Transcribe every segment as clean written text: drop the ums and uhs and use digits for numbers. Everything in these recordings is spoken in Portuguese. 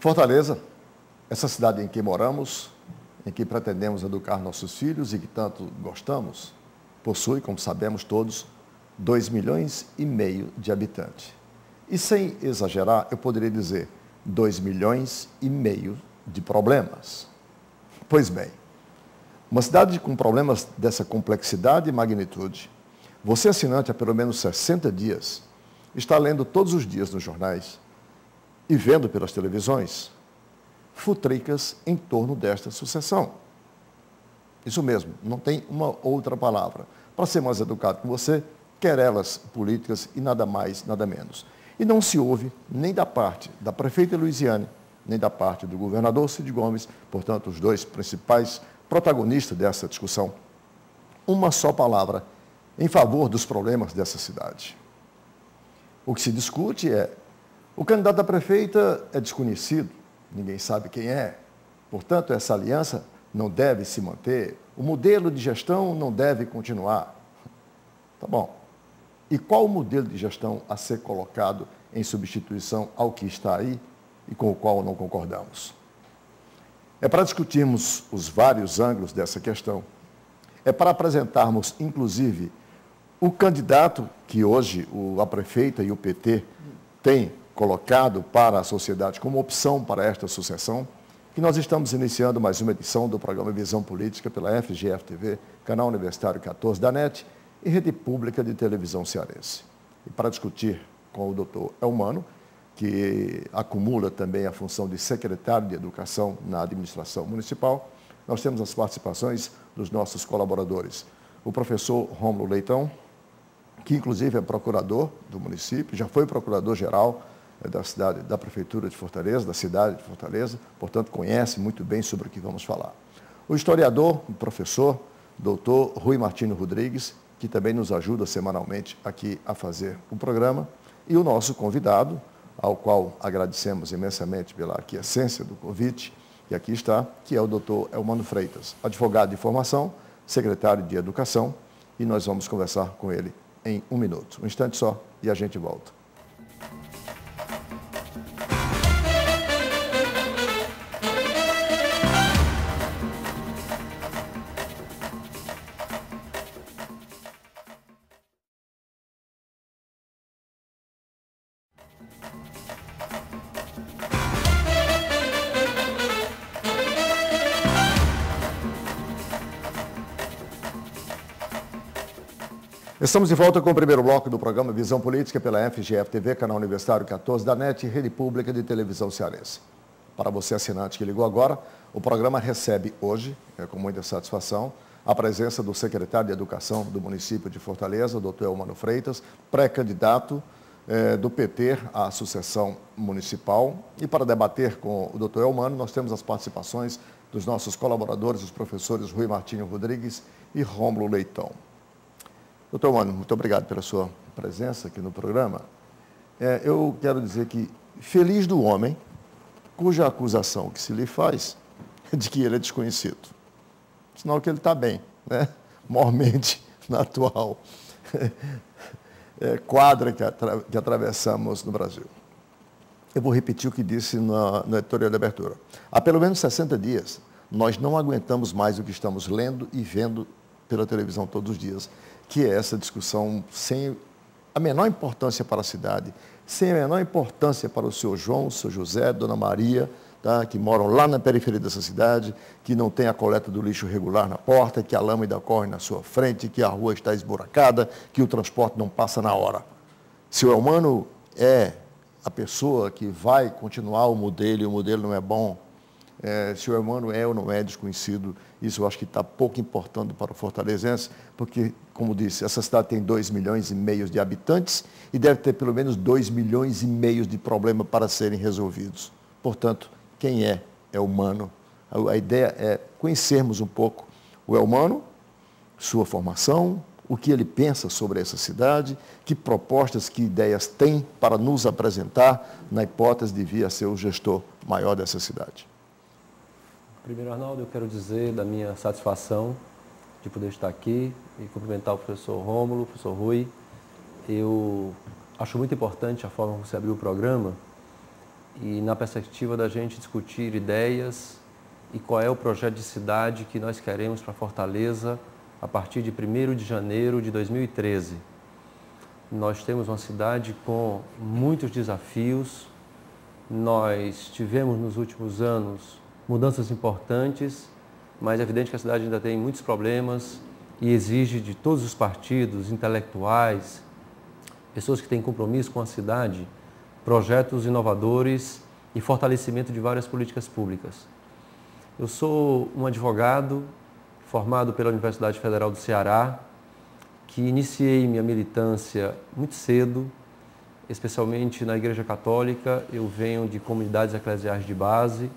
Fortaleza, essa cidade em que moramos, em que pretendemos educar nossos filhos e que tanto gostamos, possui, como sabemos todos, 2,5 milhões de habitantes. E sem exagerar, eu poderia dizer 2,5 milhões de problemas. Pois bem, uma cidade com problemas dessa complexidade e magnitude, você assinante há pelo menos 60 dias, está lendo todos os dias nos jornais e vendo pelas televisões futricas em torno desta sucessão. Isso mesmo, não tem uma outra palavra. Para ser mais educado com você, querelas políticas e nada mais, nada menos. E não se ouve nem da parte da prefeita Luiziane, nem da parte do governador Cid Gomes, portanto, os dois principais protagonistas dessa discussão, uma só palavra em favor dos problemas dessa cidade. O que se discute é, o candidato a prefeita é desconhecido, ninguém sabe quem é, portanto, essa aliança não deve se manter, o modelo de gestão não deve continuar. Tá bom. E qual o modelo de gestão a ser colocado em substituição ao que está aí e com o qual não concordamos? É para discutirmos os vários ângulos dessa questão. É para apresentarmos, inclusive, o candidato que hoje a prefeita e o PT têm colocado para a sociedade como opção para esta sucessão, que nós estamos iniciando mais uma edição do programa Visão Política pela FGF-TV, Canal Universitário 14 da NET e Rede Pública de Televisão Cearense. E para discutir com o doutor Elmano, que acumula também a função de secretário de Educação na administração municipal, nós temos as participações dos nossos colaboradores. O professor Rômulo Leitão, que inclusive é procurador do município, já foi procurador-geral da cidade, da Prefeitura de Fortaleza, da cidade de Fortaleza, portanto, conhece muito bem sobre o que vamos falar. O historiador, o professor, doutor Rui Martino Rodrigues, que também nos ajuda semanalmente aqui a fazer o programa, e o nosso convidado, ao qual agradecemos imensamente pela aquiescência do convite, e aqui está, que é o doutor Elmano Freitas, advogado de formação, secretário de Educação, e nós vamos conversar com ele em um minuto. Um instante só e a gente volta. Estamos de volta com o primeiro bloco do programa Visão Política pela FGF-TV, Canal Universitário 14 da NET e Rede Pública de Televisão Cearense. Para você assinante que ligou agora, o programa recebe hoje, com muita satisfação, a presença do secretário de Educação do município de Fortaleza, o doutor Elmano Freitas, pré-candidato do PT à sucessão municipal. E para debater com o doutor Elmano, nós temos as participações dos nossos colaboradores, os professores Rui Martino Rodrigues e Rômulo Leitão. Doutor Elmano, muito obrigado pela sua presença aqui no programa. Eu quero dizer que feliz do homem cuja acusação que se lhe faz é de que ele é desconhecido. Sinal que ele está bem, né? Mormente na atual quadra que atravessamos no Brasil. Eu vou repetir o que disse na editorial de abertura. Há pelo menos 60 dias, nós não aguentamos mais o que estamos lendo e vendo pela televisão todos os dias, que é essa discussão sem a menor importância para a cidade, sem a menor importância para o senhor João, o senhor José, dona Maria, tá, que moram lá na periferia dessa cidade, que não tem a coleta do lixo regular na porta, que a lama ainda corre na sua frente, que a rua está esburacada, que o transporte não passa na hora. Se o Elmano é a pessoa que vai continuar o modelo e o modelo não é bom, se o Elmano é ou não é desconhecido, isso eu acho que está pouco importando para o fortalezense, porque, como disse, essa cidade tem 2,5 milhões de habitantes e deve ter pelo menos 2,5 milhões de problemas para serem resolvidos. Portanto, quem é Elmano? A ideia é conhecermos um pouco o Elmano, sua formação, o que ele pensa sobre essa cidade, que propostas, que ideias tem para nos apresentar na hipótese de vir a ser o gestor maior dessa cidade. Primeiro, Arnaldo, eu quero dizer da minha satisfação de poder estar aqui e cumprimentar o professor Rômulo, o professor Rui. Eu acho muito importante a forma como você abriu o programa e na perspectiva da gente discutir ideias e qual é o projeto de cidade que nós queremos para Fortaleza a partir de 1º de janeiro de 2013. Nós temos uma cidade com muitos desafios, nós tivemos nos últimos anos mudanças importantes, mas é evidente que a cidade ainda tem muitos problemas e exige de todos os partidos, intelectuais, pessoas que têm compromisso com a cidade, projetos inovadores e fortalecimento de várias políticas públicas. Eu sou um advogado formado pela Universidade Federal do Ceará, que iniciei minha militância muito cedo, especialmente na Igreja Católica. Eu venho de comunidades eclesiais de base.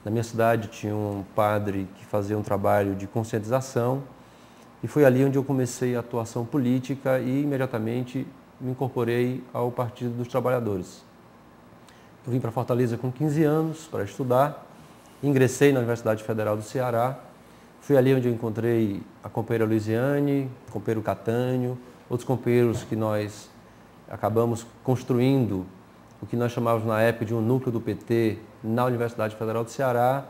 Na minha cidade tinha um padre que fazia um trabalho de conscientização e foi ali onde eu comecei a atuação política e imediatamente me incorporei ao Partido dos Trabalhadores. Eu vim para Fortaleza com 15 anos para estudar, ingressei na Universidade Federal do Ceará. Foi ali onde eu encontrei a companheira Luiziane, o companheiro Catânio, outros companheiros que nós acabamos construindo o que nós chamávamos na época de um núcleo do PT na Universidade Federal do Ceará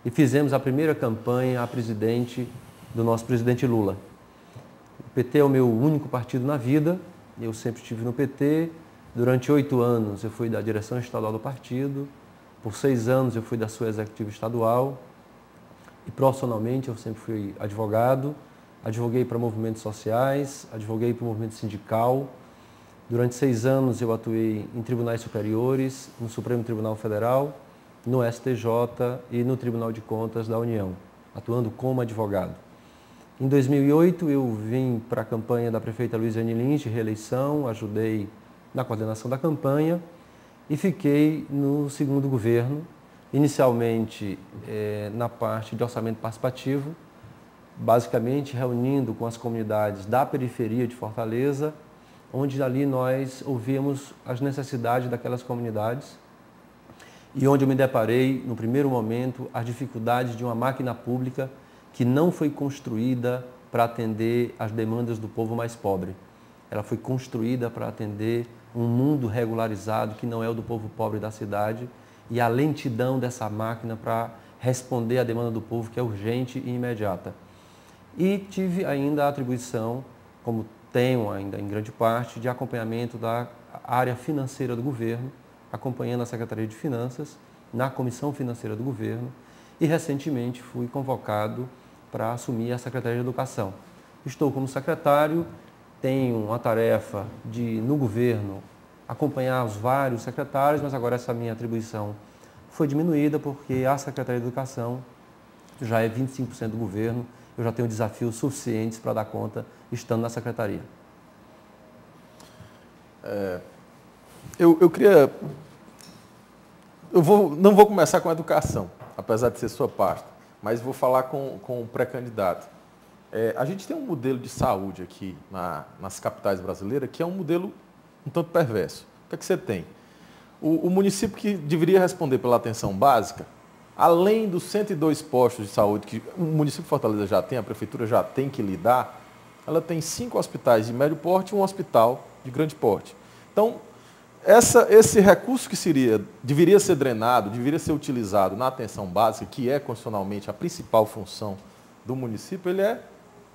e fizemos a primeira campanha a presidente do nosso presidente Lula. O PT é o meu único partido na vida, eu sempre estive no PT. Durante 8 anos eu fui da direção estadual do partido, por 6 anos eu fui da sua executiva estadual. E profissionalmente eu sempre fui advogado, advoguei para movimentos sociais, advoguei para o movimento sindical. Durante 6 anos eu atuei em tribunais superiores, no Supremo Tribunal Federal, no STJ e no Tribunal de Contas da União, atuando como advogado. Em 2008 eu vim para a campanha da prefeita Luiziane Lins de reeleição, ajudei na coordenação da campanha e fiquei no segundo governo, inicialmente na parte de orçamento participativo, basicamente reunindo com as comunidades da periferia de Fortaleza, onde ali nós ouvíamos as necessidades daquelas comunidades e onde eu me deparei, no primeiro momento, as dificuldades de uma máquina pública que não foi construída para atender as demandas do povo mais pobre. Ela foi construída para atender um mundo regularizado que não é o do povo pobre da cidade, e a lentidão dessa máquina para responder à demanda do povo, que é urgente e imediata. E tive ainda a atribuição, como tenho ainda em grande parte, de acompanhamento da área financeira do governo, acompanhando a Secretaria de Finanças, na Comissão Financeira do Governo, e recentemente fui convocado para assumir a Secretaria de Educação. Estou como secretário, tenho uma tarefa de, no governo, acompanhar os vários secretários, mas agora essa minha atribuição foi diminuída porque a Secretaria de Educação já é 25% do governo, eu já tenho desafios suficientes para dar conta estando na Secretaria. Eu não vou começar com a educação, apesar de ser sua pasta, mas vou falar com o pré-candidato. A gente tem um modelo de saúde aqui nas capitais brasileiras que é um modelo um tanto perverso. O que é que você tem? O município que deveria responder pela atenção básica, além dos 102 postos de saúde que o município de Fortaleza já tem, a prefeitura já tem que lidar, ela tem 5 hospitais de médio porte e um hospital de grande porte. Então, esse recurso que deveria ser drenado, deveria ser utilizado na atenção básica, que é constitucionalmente a principal função do município, ele é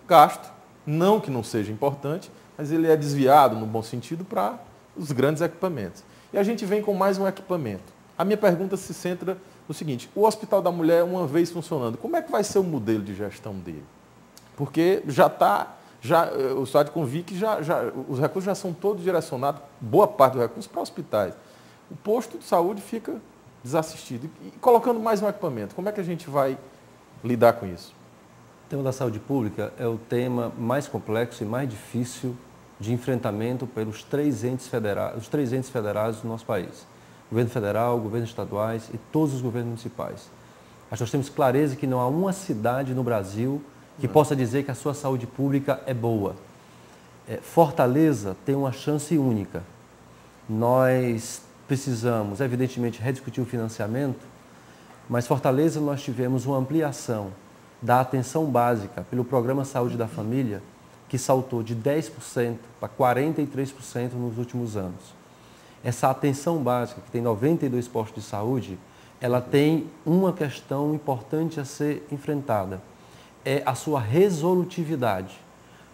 gasto, não que não seja importante, mas ele é desviado, no bom sentido, para os grandes equipamentos. E a gente vem com mais um equipamento. A minha pergunta se centra no seguinte: o Hospital da Mulher, uma vez funcionando, como é que vai ser o modelo de gestão dele? Porque o Estado de Convic, os recursos já são todos direcionados, boa parte dos recursos, para hospitais. O posto de saúde fica desassistido. E colocando mais um equipamento, como é que a gente vai lidar com isso? O tema da saúde pública é o tema mais complexo e mais difícil de enfrentamento pelos 3 entes federais do nosso país. Governo federal, governos estaduais e todos os governos municipais. Nós temos clareza que não há uma cidade no Brasil que possa dizer que a sua saúde pública é boa. Fortaleza tem uma chance única. Nós precisamos, evidentemente, rediscutir o financiamento, mas Fortaleza nós tivemos uma ampliação da atenção básica pelo Programa Saúde da Família, que saltou de 10% para 43% nos últimos anos. essa atenção básica, que tem 92 postos de saúde, ela tem uma questão importante a ser enfrentada, é a sua resolutividade.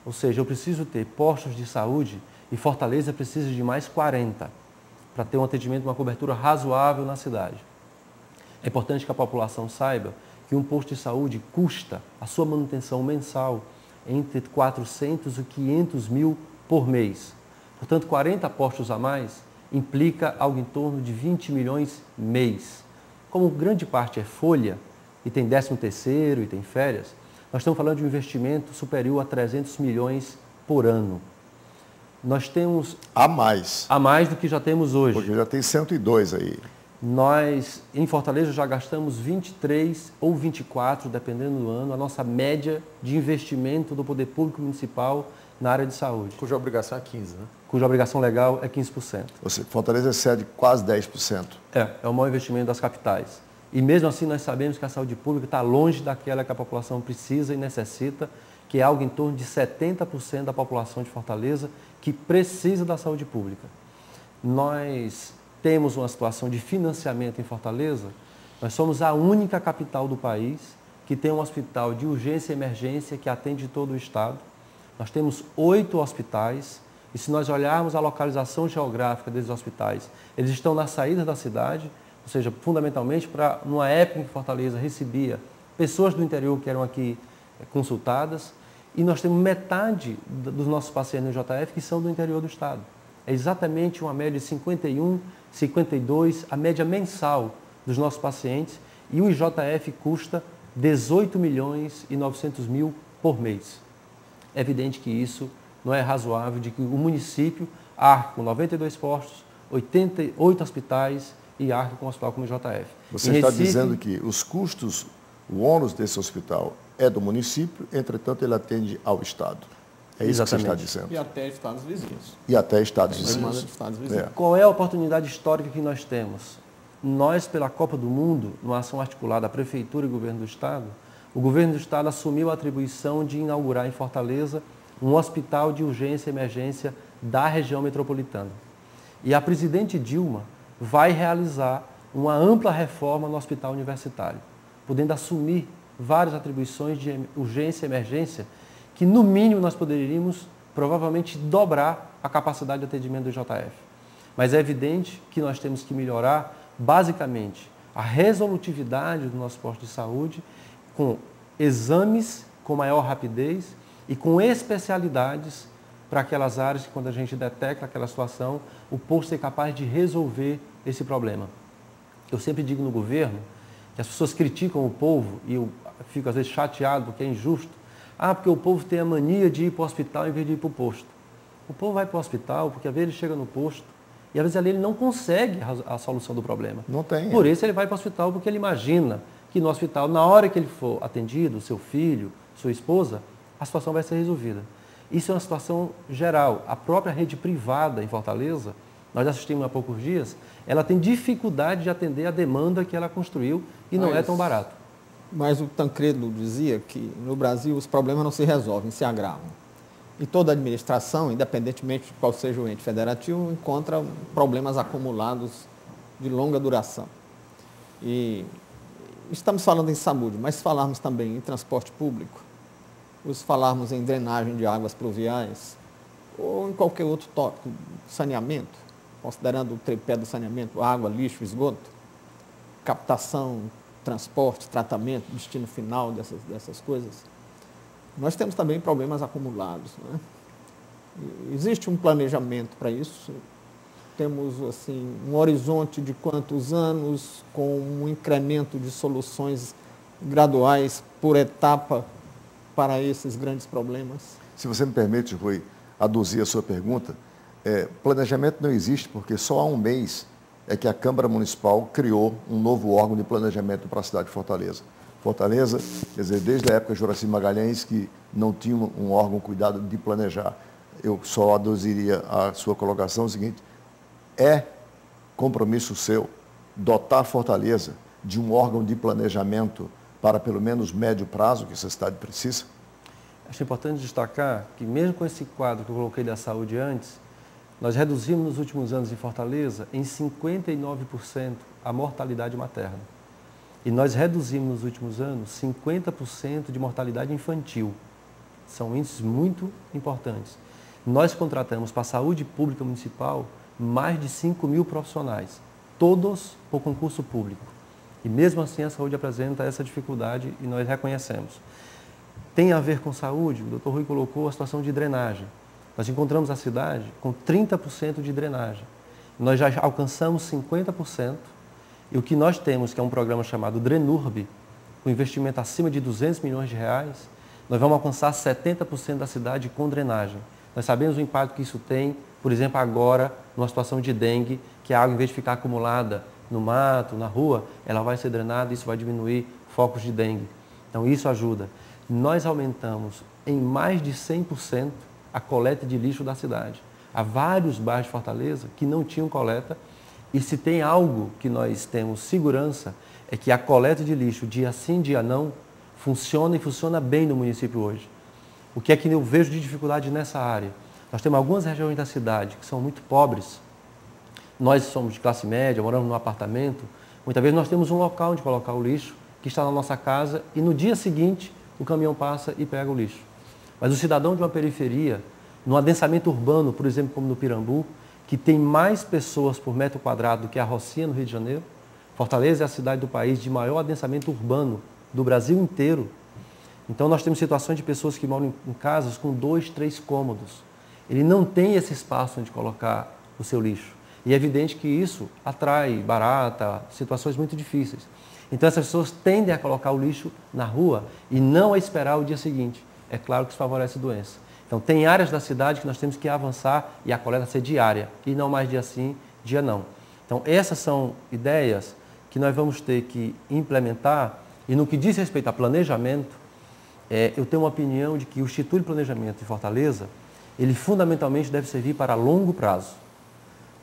Ou seja, eu preciso ter postos de saúde e Fortaleza precisa de mais 40 para ter um atendimento, uma cobertura razoável na cidade. É importante que a população saiba que um posto de saúde custa a sua manutenção mensal entre 400 e 500 mil por mês. Portanto, 40 postos a mais implica algo em torno de 20 milhões mês. Como grande parte é folha e tem 13º e tem férias, nós estamos falando de um investimento superior a 300 milhões por ano. Nós temos... A mais. A mais do que já temos hoje. Porque já tem 102 aí. Nós, em Fortaleza, já gastamos 23 ou 24, dependendo do ano, a nossa média de investimento do poder público municipal na área de saúde. Cuja obrigação é 15%, né? Cuja obrigação legal é 15%. Ou seja, Fortaleza excede quase 10%. É o maior investimento das capitais. E mesmo assim nós sabemos que a saúde pública está longe daquela que a população precisa e necessita, que é algo em torno de 70% da população de Fortaleza que precisa da saúde pública. Nós temos uma situação de financiamento em Fortaleza, nós somos a única capital do país que tem um hospital de urgência e emergência que atende todo o estado. Nós temos 8 hospitais e se nós olharmos a localização geográfica desses hospitais, eles estão na saída da cidade, ou seja, fundamentalmente para numa época em que Fortaleza recebia pessoas do interior que eram aqui consultadas e nós temos metade dos nossos pacientes no JF que são do interior do estado. É exatamente uma média de 51, 52, a média mensal dos nossos pacientes e o IJF custa 18 milhões e 900 mil por mês. É evidente que isso não é razoável de que o município arque com 92 postos, 88 hospitais e arque com um hospital como o IJF. Você está dizendo que os custos, o ônus desse hospital é do município, entretanto ele atende ao Estado. É isso que você está dizendo. E até estados vizinhos. E até estados vizinhos. Qual é a oportunidade histórica que nós temos? Nós, pela Copa do Mundo, numa ação articulada da Prefeitura e Governo do Estado, o Governo do Estado assumiu a atribuição de inaugurar em Fortaleza um hospital de urgência e emergência da região metropolitana. E a presidente Dilma vai realizar uma ampla reforma no hospital universitário, podendo assumir várias atribuições de urgência e emergência que, no mínimo, nós poderíamos, provavelmente, dobrar a capacidade de atendimento do IJF. Mas é evidente que nós temos que melhorar, basicamente, a resolutividade do nosso posto de saúde com exames com maior rapidez e com especialidades para aquelas áreas que, quando a gente detecta aquela situação, o posto é capaz de resolver esse problema. Eu sempre digo no governo que as pessoas criticam o povo, e eu fico às vezes chateado porque é injusto, porque o povo tem a mania de ir para o hospital em vez de ir para o posto. O povo vai para o hospital porque às vezes ele chega no posto e às vezes ali ele não consegue a solução do problema. Não tem. Por isso ele vai para o hospital porque ele imagina que no hospital, na hora que ele for atendido, seu filho, sua esposa, a situação vai ser resolvida. Isso é uma situação geral. A própria rede privada em Fortaleza, nós assistimos há poucos dias, ela tem dificuldade de atender a demanda que ela construiu e não é tão barato. Mas o Tancredo dizia que no Brasil os problemas não se resolvem, se agravam. E toda administração, independentemente de qual seja o ente federativo, encontra problemas acumulados de longa duração. E estamos falando em saúde, mas se falarmos também em transporte público, se falarmos em drenagem de águas pluviais, ou em qualquer outro tópico, saneamento, considerando o tripé do saneamento, água, lixo, esgoto, captação, transporte, tratamento, destino final dessas coisas, nós temos também problemas acumulados, né? Existe um planejamento para isso, temos assim, um horizonte de quantos anos, com um incremento de soluções graduais por etapa para esses grandes problemas? Se você me permite, Rui, aduzir a sua pergunta, planejamento não existe porque só há um mês é que a Câmara Municipal criou um novo órgão de planejamento para a cidade de Fortaleza. Fortaleza, quer dizer, desde a época de Juraci Magalhães, que não tinha um órgão cuidado de planejar. Eu só aduziria a sua colocação o seguinte: é compromisso seu dotar Fortaleza de um órgão de planejamento para pelo menos médio prazo que essa cidade precisa? Acho importante destacar que mesmo com esse quadro que eu coloquei da saúde antes, Nós reduzimos nos últimos anos em Fortaleza em 59% a mortalidade materna. E nós reduzimos nos últimos anos 50% de mortalidade infantil. São índices muito importantes. Nós contratamos para a saúde pública municipal mais de 5.000 profissionais, todos por concurso público. E mesmo assim a saúde apresenta essa dificuldade e nós reconhecemos. Tem a ver com saúde, o Dr. Rui colocou a situação de drenagem. Nós encontramos a cidade com 30% de drenagem. Nós já alcançamos 50%. E o que nós temos, que é um programa chamado Drenurb, com investimento acima de 200 milhões de reais, nós vamos alcançar 70% da cidade com drenagem. Nós sabemos o impacto que isso tem, por exemplo, agora, numa situação de dengue, que a água, em vez de ficar acumulada no mato, na rua, ela vai ser drenada e isso vai diminuir focos de dengue. Então, isso ajuda. Nós aumentamos em mais de 100% a coleta de lixo da cidade. Há vários bairros de Fortaleza que não tinham coleta. E se tem algo que nós temos segurança, é que a coleta de lixo, dia sim, dia não, funciona e funciona bem no município hoje. O que é que eu vejo de dificuldade nessa área? Nós temos algumas regiões da cidade que são muito pobres. Nós somos de classe média, moramos num apartamento. Muitas vezes nós temos um local onde colocar o lixo, que está na nossa casa, e no dia seguinte o caminhão passa e pega o lixo. Mas o cidadão de uma periferia, num adensamento urbano, por exemplo, como no Pirambu, que tem mais pessoas por metro quadrado do que a Rocinha, no Rio de Janeiro. Fortaleza é a cidade do país de maior adensamento urbano do Brasil inteiro. Então, nós temos situações de pessoas que moram em casas com 2, 3 cômodos. Ele não tem esse espaço onde colocar o seu lixo. E é evidente que isso atrai barata, situações muito difíceis. Então, essas pessoas tendem a colocar o lixo na rua e não a esperar o dia seguinte. É claro que isso favorece doença. Então, tem áreas da cidade que nós temos que avançar e a coleta ser diária, e não mais dia sim, dia não. Então, essas são ideias que nós vamos ter que implementar, e no que diz respeito a planejamento, eu tenho uma opinião de que o Instituto de Planejamento de Fortaleza, ele fundamentalmente deve servir para longo prazo.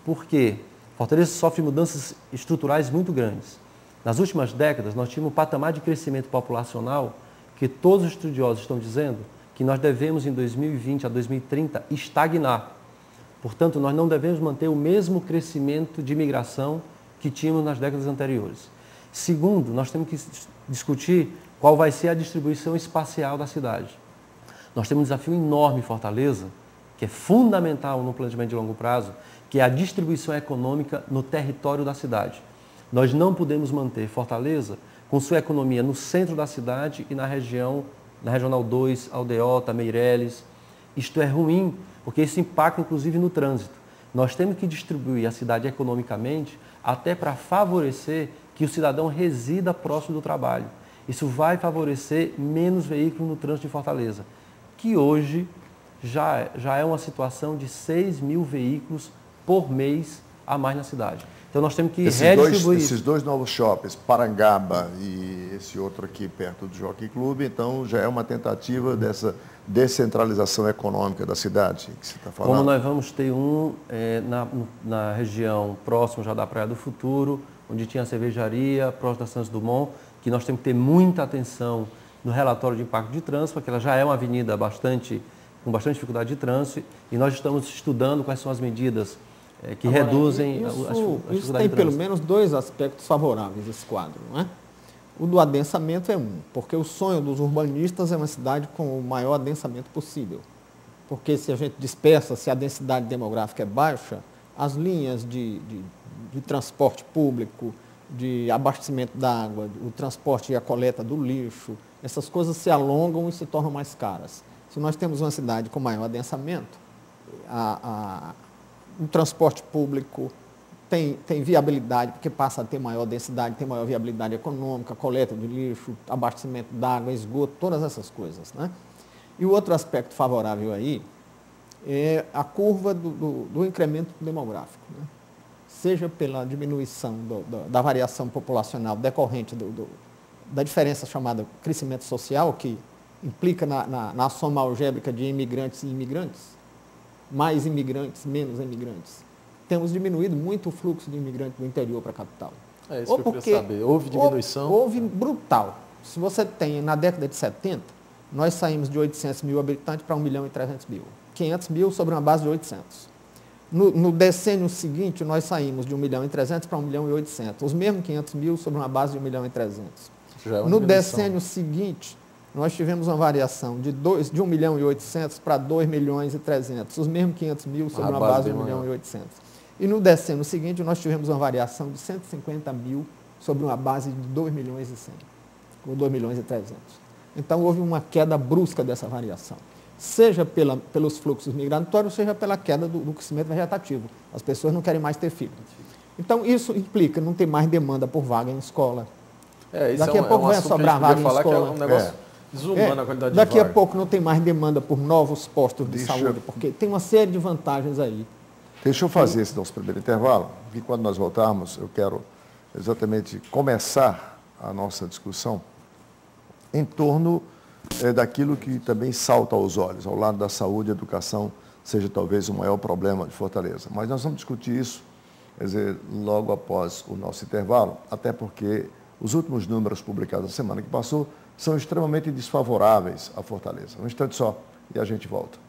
Por quê? Fortaleza sofre mudanças estruturais muito grandes. Nas últimas décadas, nós tínhamos um patamar de crescimento populacional que todos os estudiosos estão dizendo que nós devemos, em 2020 a 2030, estagnar. Portanto, nós não devemos manter o mesmo crescimento de imigração que tínhamos nas décadas anteriores. Segundo, nós temos que discutir qual vai ser a distribuição espacial da cidade. Nós temos um desafio enorme em Fortaleza, que é fundamental no planejamento de longo prazo, que é a distribuição econômica no território da cidade. Nós não podemos manter Fortaleza com sua economia no centro da cidade e na região, na Regional 2, Aldeota, Meireles. Isto é ruim, porque isso impacta inclusive no trânsito. Nós temos que distribuir a cidade economicamente até para favorecer que o cidadão resida próximo do trabalho. Isso vai favorecer menos veículos no trânsito de Fortaleza, que hoje já é uma situação de 6.000 veículos por mês a mais na cidade. Então nós temos que redistribuir isso. Esses dois novos shoppings, Parangaba e esse outro aqui perto do Jockey Club, então já é uma tentativa dessa descentralização econômica da cidade que você está falando. Como nós vamos ter na região próxima já da Praia do Futuro, onde tinha a cervejaria, próximo da Santos Dumont, que nós temos que ter muita atenção no relatório de impacto de trânsito, porque ela já é uma avenida com bastante dificuldade de trânsito, e nós estamos estudando quais são as medidas que agora, reduzem as dificuldades isso tem pelo menos dois aspectos favoráveis, esse quadro, não é? O do adensamento é um, porque o sonho dos urbanistas é uma cidade com o maior adensamento possível. Porque se a gente dispersa, se a densidade demográfica é baixa, as linhas de transporte público, de abastecimento da água, o transporte e a coleta do lixo, essas coisas se alongam e se tornam mais caras. Se nós temos uma cidade com maior adensamento, o transporte público tem viabilidade, porque passa a ter maior densidade, tem maior viabilidade econômica, coleta de lixo, abastecimento d'água, esgoto, todas essas coisas, né? E o outro aspecto favorável aí é a curva do incremento demográfico, né? Seja pela diminuição da variação populacional decorrente da diferença chamada crescimento social, que implica na soma algébrica de imigrantes e imigrantes, mais imigrantes, menos imigrantes. Temos diminuído muito o fluxo de imigrantes do interior para a capital. É isso que eu queria saber. Houve diminuição? Houve brutal. Se você tem, na década de 70, nós saímos de 800 mil habitantes para 1.300.000. 500 mil sobre uma base de 800. No decênio seguinte, nós saímos de 1.300.000 para 1.800.000. Os mesmos 500 mil sobre uma base de 1.300.000. No decênio seguinte, nós tivemos uma variação de 1.800.000 para 2.300.000. Os mesmos 500 mil sobre uma base de 1.800.000. E no decênio seguinte, nós tivemos uma variação de 150 mil sobre uma base de 2.100.000, ou 2.300.000. Então, houve uma queda brusca dessa variação, seja pelos fluxos migratórios, seja pela queda do crescimento vegetativo. As pessoas não querem mais ter filhos. Então, isso implica não ter mais demanda por vaga em escola. Daqui a pouco vai sobrar vaga em escola. Que é um negócio desumano a quantidade de Daqui vaga. a pouco não tem mais demanda por novos postos de saúde, porque tem uma série de vantagens aí. Deixa eu fazer esse nosso primeiro intervalo, e quando nós voltarmos, eu quero exatamente começar a nossa discussão em torno daquilo que também salta aos olhos, ao lado da saúde e educação, seja talvez o maior problema de Fortaleza. Mas nós vamos discutir isso, quer dizer, logo após o nosso intervalo, até porque os últimos números publicados na semana que passou são extremamente desfavoráveis à Fortaleza. Um instante só e a gente volta.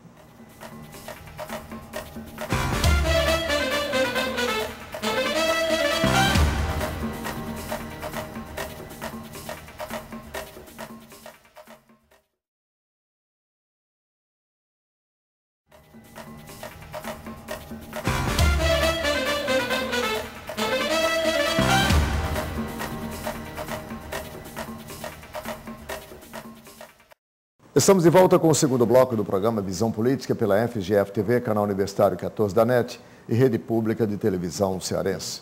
Estamos de volta com o segundo bloco do programa Visão Política pela FGF TV, canal universitário 14 da NET e rede pública de televisão cearense.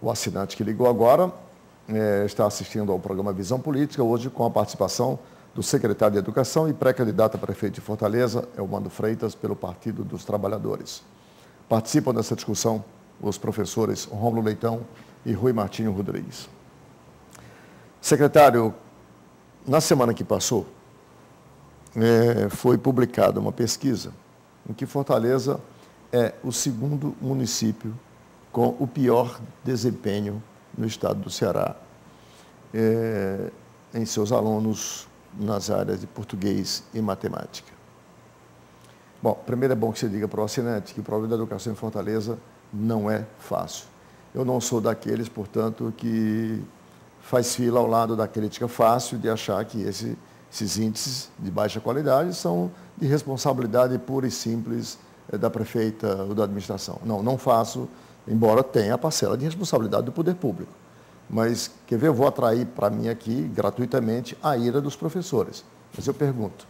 O assinante que ligou agora está assistindo ao programa Visão Política, hoje com a participação do secretário de Educação e pré-candidato a prefeito de Fortaleza, Elmando Freitas, pelo Partido dos Trabalhadores. Participam dessa discussão os professores Rômulo Leitão e Rui Martinho Rodrigues. Secretário, na semana que passou, foi publicada uma pesquisa em que Fortaleza é o segundo município com o pior desempenho no estado do Ceará em seus alunos nas áreas de português e matemática. Bom, primeiro é bom que você diga para o assinante que o problema da educação em Fortaleza não é fácil. Eu não sou daqueles, portanto, que faz fila ao lado da crítica fácil de achar que esses índices de baixa qualidade são de responsabilidade pura e simples da prefeita ou da administração. Não faço, embora tenha a parcela de responsabilidade do poder público. Mas, quer ver, eu vou atrair para mim aqui, gratuitamente, a ira dos professores. Mas eu pergunto,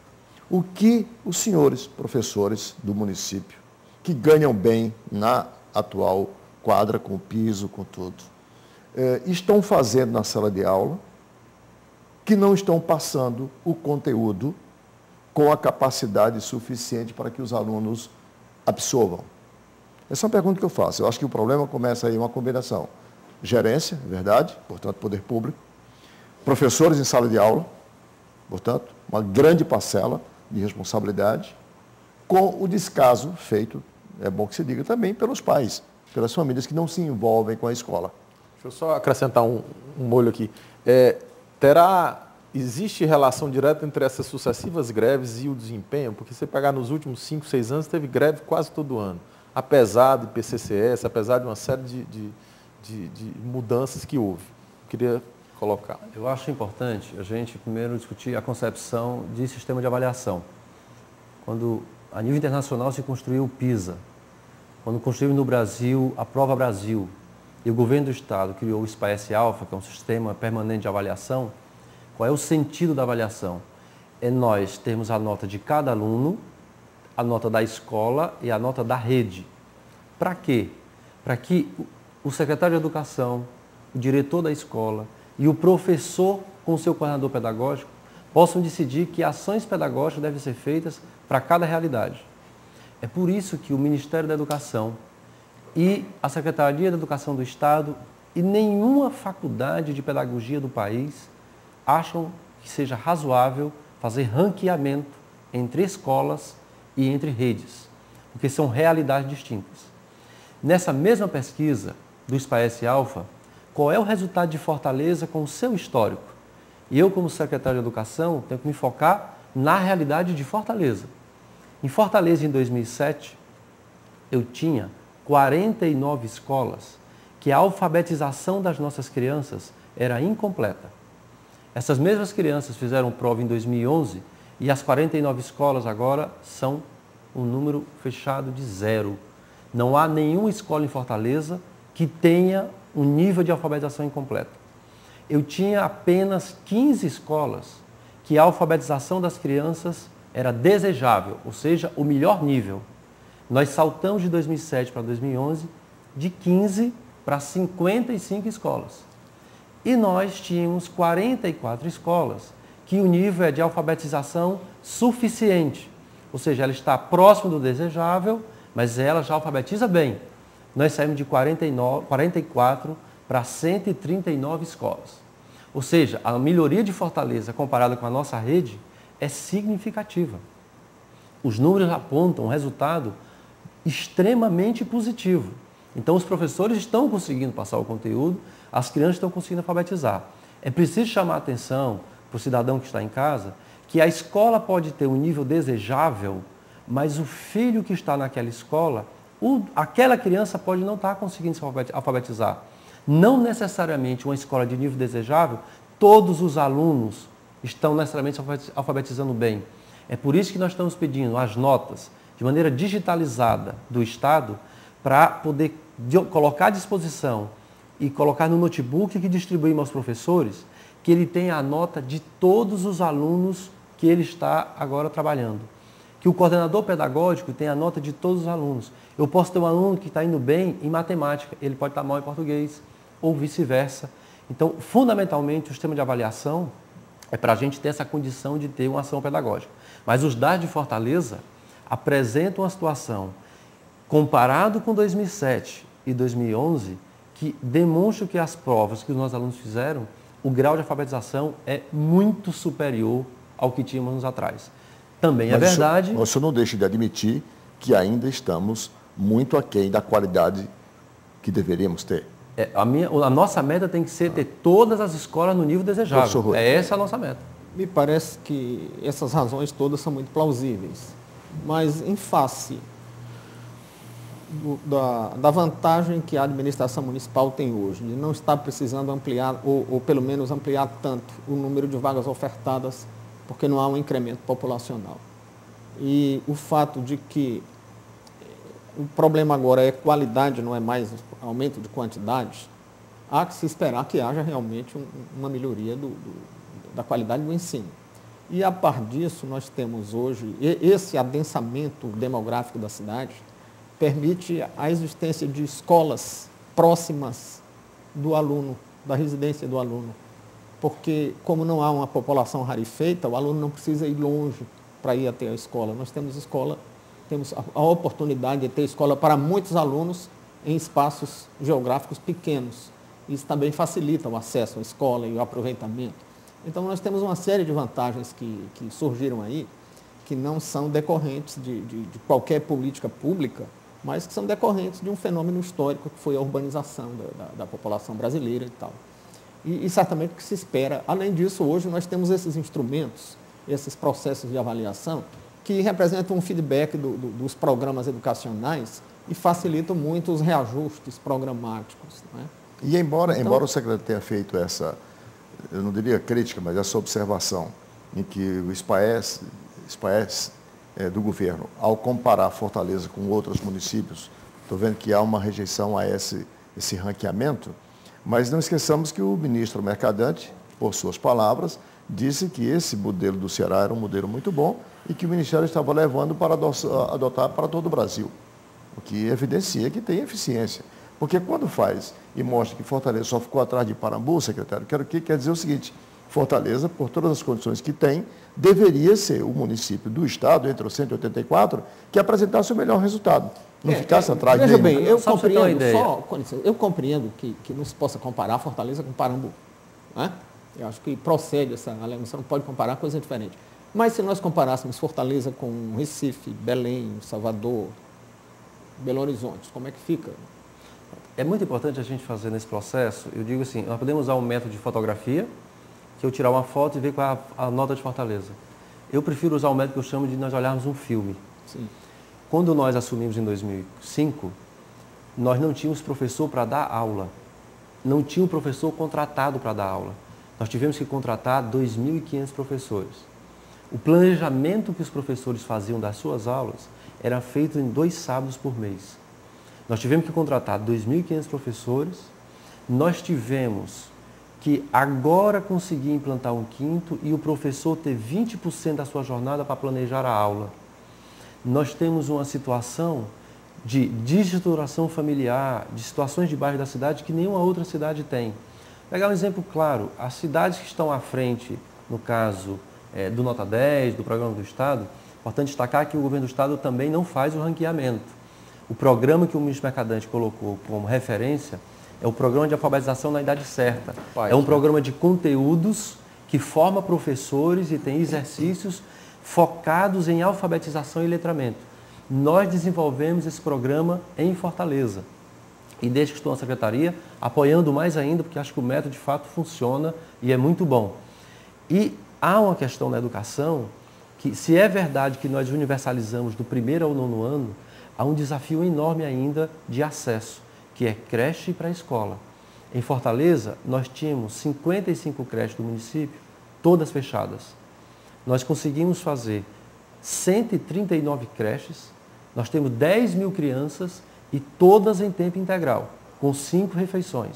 o que os senhores professores do município, que ganham bem na atual quadra, com o piso, com tudo, estão fazendo na sala de aula que não estão passando o conteúdo com a capacidade suficiente para que os alunos absorvam? Essa é uma pergunta que eu faço. Eu acho que o problema começa aí uma combinação. Gerência, verdade, portanto, poder público. Professores em sala de aula, portanto, uma grande parcela de responsabilidade, com o descaso feito, é bom que se diga também, pelos pais, pelas famílias que não se envolvem com a escola. Deixa eu só acrescentar um molho aqui. Existe relação direta entre essas sucessivas greves e o desempenho? Porque você pegar nos últimos 5, 6 anos, teve greve quase todo ano. Apesar de PCCS, apesar de uma série de mudanças que houve. Eu queria colocar. Eu acho importante a gente primeiro discutir a concepção de sistema de avaliação. Quando a nível internacional se construiu o PISA, quando construiu no Brasil a Prova Brasil, e o governo do estado criou o SPAES-Alpha, que é um sistema permanente de avaliação, qual é o sentido da avaliação? É nós termos a nota de cada aluno, a nota da escola e a nota da rede. Para quê? Para que o secretário de Educação, o diretor da escola e o professor com o seu coordenador pedagógico possam decidir que ações pedagógicas devem ser feitas para cada realidade. É por isso que o Ministério da Educação e a Secretaria de Educação do Estado e nenhuma faculdade de pedagogia do país acham que seja razoável fazer ranqueamento entre escolas e entre redes, porque são realidades distintas. Nessa mesma pesquisa do SPAES-Alpha, qual é o resultado de Fortaleza com o seu histórico? E eu, como secretário de Educação, tenho que me focar na realidade de Fortaleza. Em Fortaleza, em 2007, eu tinha 49 escolas que a alfabetização das nossas crianças era incompleta. Essas mesmas crianças fizeram prova em 2011 e as 49 escolas agora são um número fechado de 0. Não há nenhuma escola em Fortaleza que tenha um nível de alfabetização incompleto. Eu tinha apenas 15 escolas que a alfabetização das crianças era desejável, ou seja, o melhor nível. Nós saltamos de 2007 para 2011 de 15 para 55 escolas. E nós tínhamos 44 escolas que o nível é de alfabetização suficiente, ou seja, ela está próximo do desejável, mas ela já alfabetiza bem. Nós saímos de 44 para 139 escolas. Ou seja, a melhoria de Fortaleza comparada com a nossa rede é significativa. Os números apontam um resultado extremamente positivo. Então, os professores estão conseguindo passar o conteúdo, as crianças estão conseguindo alfabetizar. É preciso chamar a atenção para o cidadão que está em casa que a escola pode ter um nível desejável, mas o filho que está naquela escola, aquela criança pode não estar conseguindo se alfabetizar. Não necessariamente uma escola de nível desejável, todos os alunos estão necessariamente alfabetizando bem. É por isso que nós estamos pedindo as notas de maneira digitalizada do Estado para poder colocar à disposição e colocar no notebook que distribuímos aos professores, que ele tenha a nota de todos os alunos que ele está agora trabalhando. Que o coordenador pedagógico tenha a nota de todos os alunos. Eu posso ter um aluno que está indo bem em matemática, ele pode estar mal em português, ou vice-versa. Então, fundamentalmente, o sistema de avaliação é para a gente ter essa condição de ter uma ação pedagógica. Mas os dados de Fortaleza apresentam uma situação, comparado com 2007 e 2011, que demonstram que as provas que os nossos alunos fizeram, o grau de alfabetização é muito superior ao que tínhamos anos atrás. Também é verdade... Mas o senhor não deixa de admitir que ainda estamos muito aquém da qualidade que deveríamos ter. A nossa meta tem que ser ter todas as escolas no nível desejável. Essa a nossa meta. Me parece que essas razões todas são muito plausíveis. Mas em face da vantagem que a administração municipal tem hoje, de não estar precisando ampliar, ou pelo menos ampliar tanto o número de vagas ofertadas, porque não há um incremento populacional. E o fato de que o problema agora é qualidade, não é mais aumento de quantidade, há que se esperar que haja realmente uma melhoria da qualidade do ensino. E a par disso, nós temos hoje, esse adensamento demográfico da cidade permite a existência de escolas próximas do aluno, da residência do aluno. Porque, como não há uma população rarefeita, o aluno não precisa ir longe para ir até a escola. Nós temos escola, temos a oportunidade de ter escola para muitos alunos em espaços geográficos pequenos. Isso também facilita o acesso à escola e o aproveitamento. Então, nós temos uma série de vantagens que surgiram aí, que não são decorrentes de qualquer política pública, mas que são decorrentes de um fenômeno histórico que foi a urbanização da população brasileira e tal. E certamente o que se espera. Além disso, hoje nós temos esses instrumentos, esses processos de avaliação, que representam um feedback dos programas educacionais e facilitam muito os reajustes programáticos. Né? E embora o secretário tenha feito essa, eu não diria crítica, mas essa observação, em que o SPAES do governo, ao comparar Fortaleza com outros municípios, estou vendo que há uma rejeição a esse ranqueamento, mas não esqueçamos que o ministro Mercadante, por suas palavras, disse que esse modelo do Ceará era um modelo muito bom e que o Ministério estava levando para adotar para todo o Brasil, o que evidencia que tem eficiência. Porque quando faz e mostra que Fortaleza só ficou atrás de Parambu, secretário, quer dizer o seguinte: Fortaleza, por todas as condições que tem, deveria ser o município do Estado, entre os 184, que apresentasse o melhor resultado. Não ficasse atrás dele. Veja bem, eu compreendo que não se possa comparar Fortaleza com Parambu. Né? Eu acho que procede essa alegação, não pode comparar coisa diferente. Mas se nós comparássemos Fortaleza com Recife, Belém, Salvador, Belo Horizonte, como é que fica? É muito importante a gente fazer nesse processo, eu digo assim, nós podemos usar um método de fotografia, que eu tirar uma foto e ver qual é a nota de Fortaleza. Eu prefiro usar o método que eu chamo de nós olharmos um filme. Sim. quando nós assumimos em 2005, nós não tínhamos professor para dar aula. Não tinha um professor contratado para dar aula. Nós tivemos que contratar 2.500 professores. O planejamento que os professores faziam das suas aulas era feito em 2 sábados por mês. Nós tivemos que contratar 2.500 professores. Nós tivemos que agora conseguir implantar um quinto e o professor ter 20% da sua jornada para planejar a aula. Nós temos uma situação de desestruturação familiar, de situações de bairro da cidade que nenhuma outra cidade tem. Vou pegar um exemplo claro, as cidades que estão à frente, no caso do Nota 10, do Programa do Estado, é importante destacar que o governo do Estado também não faz o ranqueamento. O programa que o ministro Mercadante colocou como referência é o programa de alfabetização na idade certa. É um programa de conteúdos que forma professores e tem exercícios focados em alfabetização e letramento. Nós desenvolvemos esse programa em Fortaleza. E desde que estou na secretaria, apoiando mais ainda, porque acho que o método de fato funciona e é muito bom. E há uma questão na educação que, se é verdade que nós universalizamos do 1º ao 9º ano, há um desafio enorme ainda de acesso, que é creche e pré-escola. Em Fortaleza, nós tínhamos 55 creches do município, todas fechadas. Nós conseguimos fazer 139 creches, nós temos 10.000 crianças e todas em tempo integral, com 5 refeições.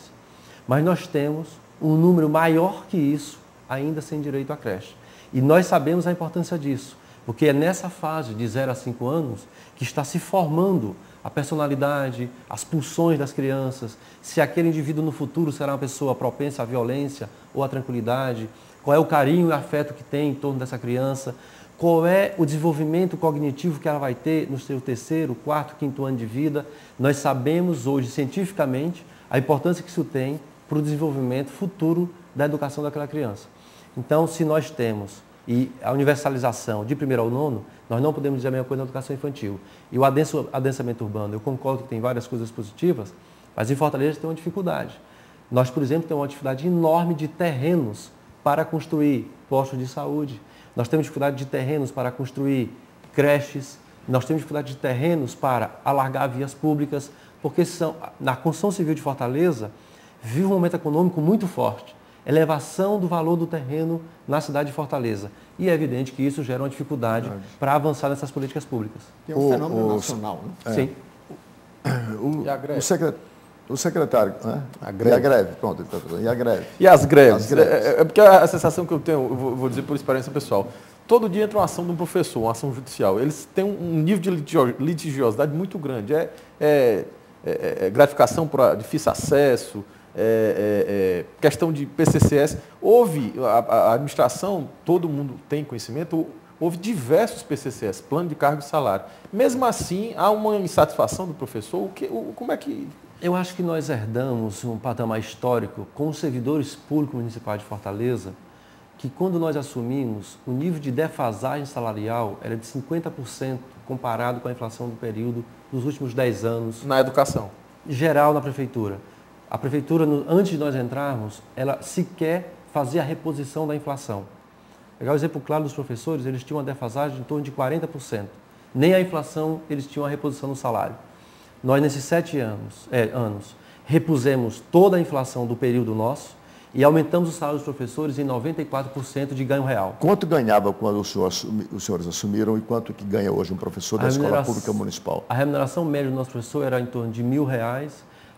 Mas nós temos um número maior que isso ainda sem direito à creche. E nós sabemos a importância disso, porque é nessa fase de 0 a 5 anos que está se formando a personalidade, as pulsões das crianças, se aquele indivíduo no futuro será uma pessoa propensa à violência ou à tranquilidade, qual é o carinho e afeto que tem em torno dessa criança, qual é o desenvolvimento cognitivo que ela vai ter no seu 3º, 4º, 5º ano de vida. Nós sabemos hoje, cientificamente, a importância que isso tem para o desenvolvimento futuro da educação daquela criança. Então, se nós temos a universalização de 1º ao 9º, nós não podemos dizer a mesma coisa na educação infantil. E o adensamento urbano, eu concordo que tem várias coisas positivas, mas em Fortaleza tem uma dificuldade. Nós, por exemplo, temos uma dificuldade enorme de terrenos para construir postos de saúde. Nós temos dificuldade de terrenos para construir creches, nós temos dificuldade de terrenos para alargar vias públicas, porque na construção civil de Fortaleza vive um momento econômico muito forte, elevação do valor do terreno na cidade de Fortaleza. E é evidente que isso gera uma dificuldade para avançar nessas políticas públicas. Tem um fenômeno nacional, né? Sim. O secretário, né? A greve. E a greve, pronto. E a greve. E as greves? As greves. É porque a sensação que eu tenho, eu vou dizer por experiência pessoal, todo dia entra uma ação de um professor, uma ação judicial. Eles têm um nível de litigiosidade muito grande. Gratificação por difícil acesso, questão de PCCS. Houve, a administração, todo mundo tem conhecimento, houve diversos PCCS, plano de cargo e salário. Mesmo assim, há uma insatisfação do professor. Como é que... Eu acho que nós herdamos um patamar histórico com os servidores públicos municipais de Fortaleza, que quando nós assumimos, o nível de defasagem salarial era de 50% comparado com a inflação do período dos últimos 10 anos. Na educação? Geral na prefeitura. A prefeitura, antes de nós entrarmos, ela sequer fazia a reposição da inflação. Pegar o exemplo claro dos professores, eles tinham uma defasagem em torno de 40%. Nem a inflação eles tinham a reposição no salário. Nós, nesses 7 anos, repusemos toda a inflação do período nosso e aumentamos o salário dos professores em 94% de ganho real. Quanto ganhava quando os senhores assumiram e quanto que ganha hoje um professor da escola pública municipal? A remuneração média do nosso professor era em torno de R$1.000.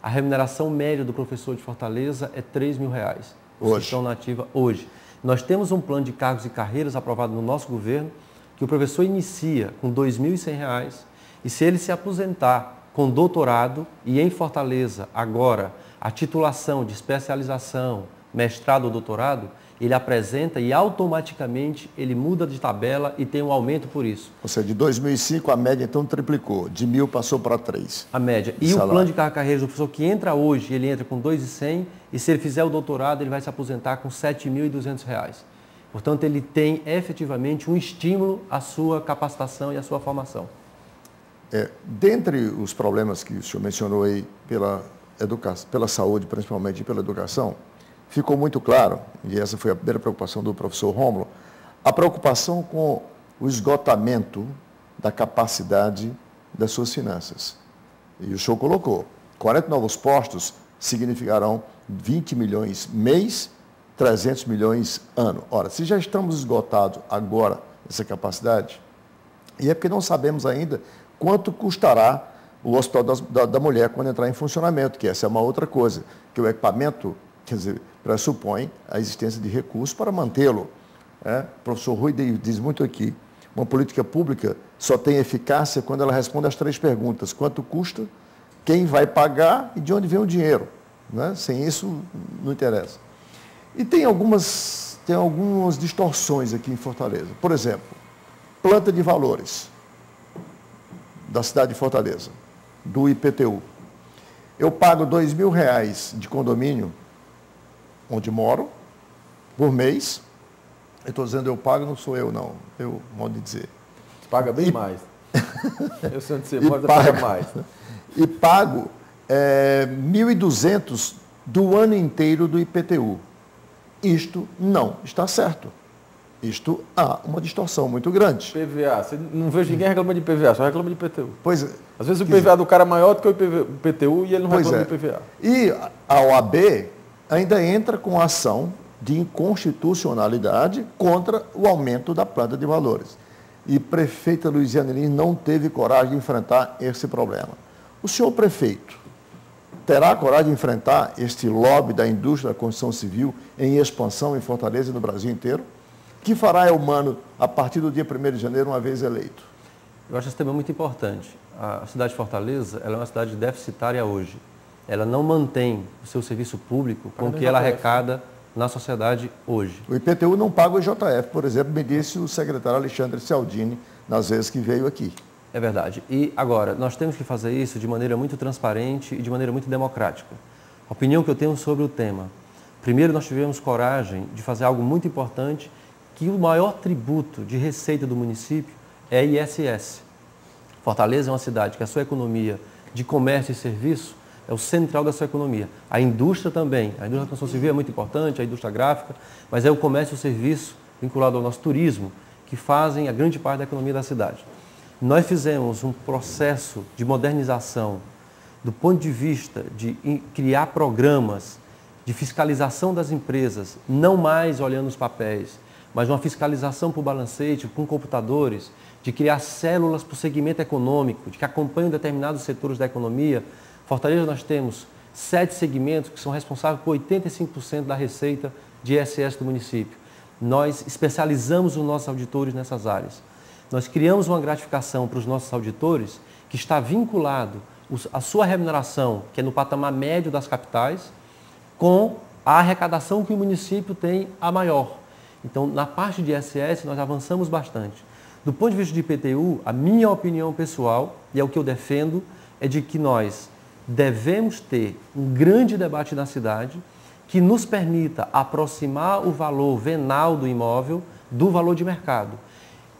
A remuneração média do professor de Fortaleza é R$3.000. Hoje? Estão na ativa hoje. Nós temos um plano de cargos e carreiras aprovado no nosso governo, que o professor inicia com R$2.100 e se ele se aposentar com doutorado e em Fortaleza, agora, a titulação de especialização, mestrado ou doutorado, ele apresenta e automaticamente ele muda de tabela e tem um aumento por isso. Ou seja, de 2005 a média então triplicou, de 1.000 passou para 3. A média. E salário. O plano de carreira do professor que entra hoje, ele entra com R$2.100 e se ele fizer o doutorado, ele vai se aposentar com R$7.200. Portanto, ele tem efetivamente um estímulo à sua capacitação e à sua formação. Dentre os problemas que o senhor mencionou aí pela saúde, principalmente, e pela educação, ficou muito claro, e essa foi a primeira preocupação do professor Rômulo, a preocupação com o esgotamento da capacidade das suas finanças. E o senhor colocou, 40 novos postos significarão 20 milhões mês, 300 milhões ano. Ora, se já estamos esgotados agora essa capacidade, e é porque não sabemos ainda quanto custará o Hospital da Mulher quando entrar em funcionamento, que essa é uma outra coisa, que o equipamento, quer dizer, pressupõe a existência de recursos para mantê-lo. O professor Rui diz muito aqui, uma política pública só tem eficácia quando ela responde às 3 perguntas: quanto custa, quem vai pagar e de onde vem o dinheiro. Né? Sem isso, não interessa. E tem algumas distorções aqui em Fortaleza. Por exemplo, planta de valores da cidade de Fortaleza, do IPTU. Eu pago R$2.000 de condomínio, onde moro, por mês. Eu estou dizendo eu pago, não sou eu não, eu modo de dizer. Você paga bem mais. Eu sei onde você mora, paga mais. E pago 1.200 do ano inteiro do IPTU. Isto não está certo. Isto há uma distorção muito grande. PVA, você não vejo ninguém reclamando de PVA, só reclama de IPTU. Pois é. Às vezes o PVA do cara é maior do que o IPTU e ele não reclama de PVA. E a OAB ainda entra com ação de inconstitucionalidade contra o aumento da planta de valores. E a prefeita Luiziane Lins não teve coragem de enfrentar esse problema. O senhor prefeito terá coragem de enfrentar este lobby da indústria da construção civil em expansão em Fortaleza e no Brasil inteiro? Que fará Elmano a partir do dia 1º de janeiro, uma vez eleito? Eu acho esse tema muito importante. A cidade de Fortaleza ela é uma cidade deficitária hoje. Ela não mantém o seu serviço público com o que ela arrecada na sociedade hoje. O IPTU não paga o IJF, por exemplo, me disse o secretário Alexandre Cialdini nas vezes que veio aqui. É verdade. E agora, nós temos que fazer isso de maneira muito transparente e de maneira muito democrática. A opinião que eu tenho sobre o tema. Primeiro, nós tivemos coragem de fazer algo muito importante, que o maior tributo de receita do município é ISS. Fortaleza é uma cidade que a sua economia de comércio e serviço é o central da sua economia. A indústria também. A indústria da construção civil é muito importante, a indústria gráfica, mas é o comércio e o serviço vinculado ao nosso turismo que fazem a grande parte da economia da cidade. Nós fizemos um processo de modernização do ponto de vista de criar programas de fiscalização das empresas, não mais olhando os papéis, mas uma fiscalização por balancete, com computadores, de criar células para o segmento econômico, de que acompanham determinados setores da economia. Fortaleza nós temos 7 segmentos que são responsáveis por 85% da receita de ISS do município. Nós especializamos os nossos auditores nessas áreas. Nós criamos uma gratificação para os nossos auditores que está vinculado a sua remuneração, que é no patamar médio das capitais, com a arrecadação que o município tem a maior. Então, na parte de ISS, nós avançamos bastante. Do ponto de vista de IPTU, a minha opinião pessoal, e é o que eu defendo, é de que nós devemos ter um grande debate na cidade que nos permita aproximar o valor venal do imóvel do valor de mercado.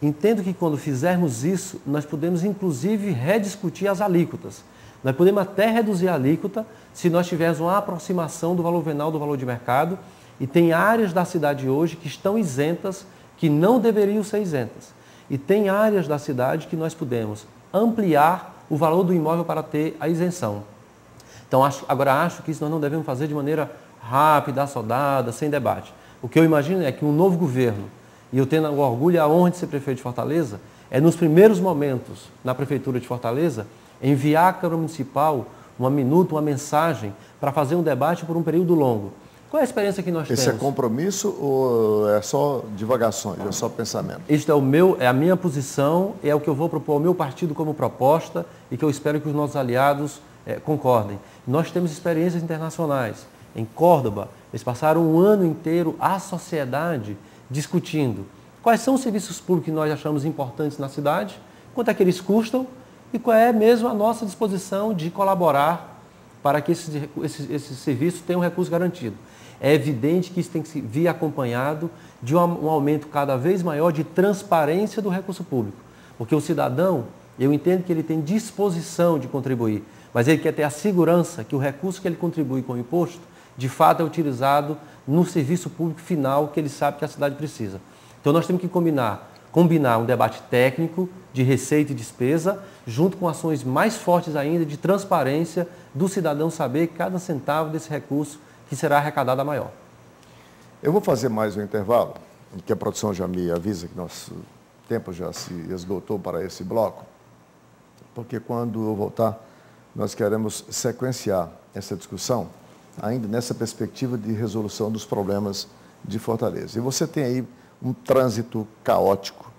Entendo que quando fizermos isso, nós podemos inclusive rediscutir as alíquotas. Nós podemos até reduzir a alíquota se nós tivermos uma aproximação do valor venal do valor de mercado. E tem áreas da cidade hoje que estão isentas, que não deveriam ser isentas. E tem áreas da cidade que nós podemos ampliar o valor do imóvel para ter a isenção. Então, agora acho que isso nós não devemos fazer de maneira rápida, assodada, sem debate. O que eu imagino é que um novo governo, e eu tenho o orgulho e a honra de ser prefeito de Fortaleza, é nos primeiros momentos na prefeitura de Fortaleza, enviar à Câmara Municipal uma minuta, uma mensagem para fazer um debate por um período longo. Qual é a experiência que nós temos? Esse é compromisso ou é só divagações, é só pensamento? Isto é a minha posição, é o que eu vou propor ao meu partido como proposta e que eu espero que os nossos aliados concordem. Nós temos experiências internacionais. Em Córdoba, eles passaram um ano inteiro a sociedade discutindo quais são os serviços públicos que nós achamos importantes na cidade, quanto é que eles custam e qual é mesmo a nossa disposição de colaborar para que esse serviço tenha um recurso garantido. É evidente que isso tem que vir acompanhado de um aumento cada vez maior de transparência do recurso público. Porque o cidadão, eu entendo que ele tem disposição de contribuir, mas ele quer ter a segurança que o recurso que ele contribui com o imposto, de fato é utilizado no serviço público final que ele sabe que a cidade precisa. Então nós temos que combinar combinar um debate técnico de receita e despesa, junto com ações mais fortes ainda de transparência do cidadão saber cada centavo desse recurso que será arrecadado a maior. Eu vou fazer mais um intervalo, que a produção já me avisa que nosso tempo já se esgotou para esse bloco, porque quando eu voltar, nós queremos sequenciar essa discussão ainda nessa perspectiva de resolução dos problemas de Fortaleza. E você tem aí um trânsito caótico.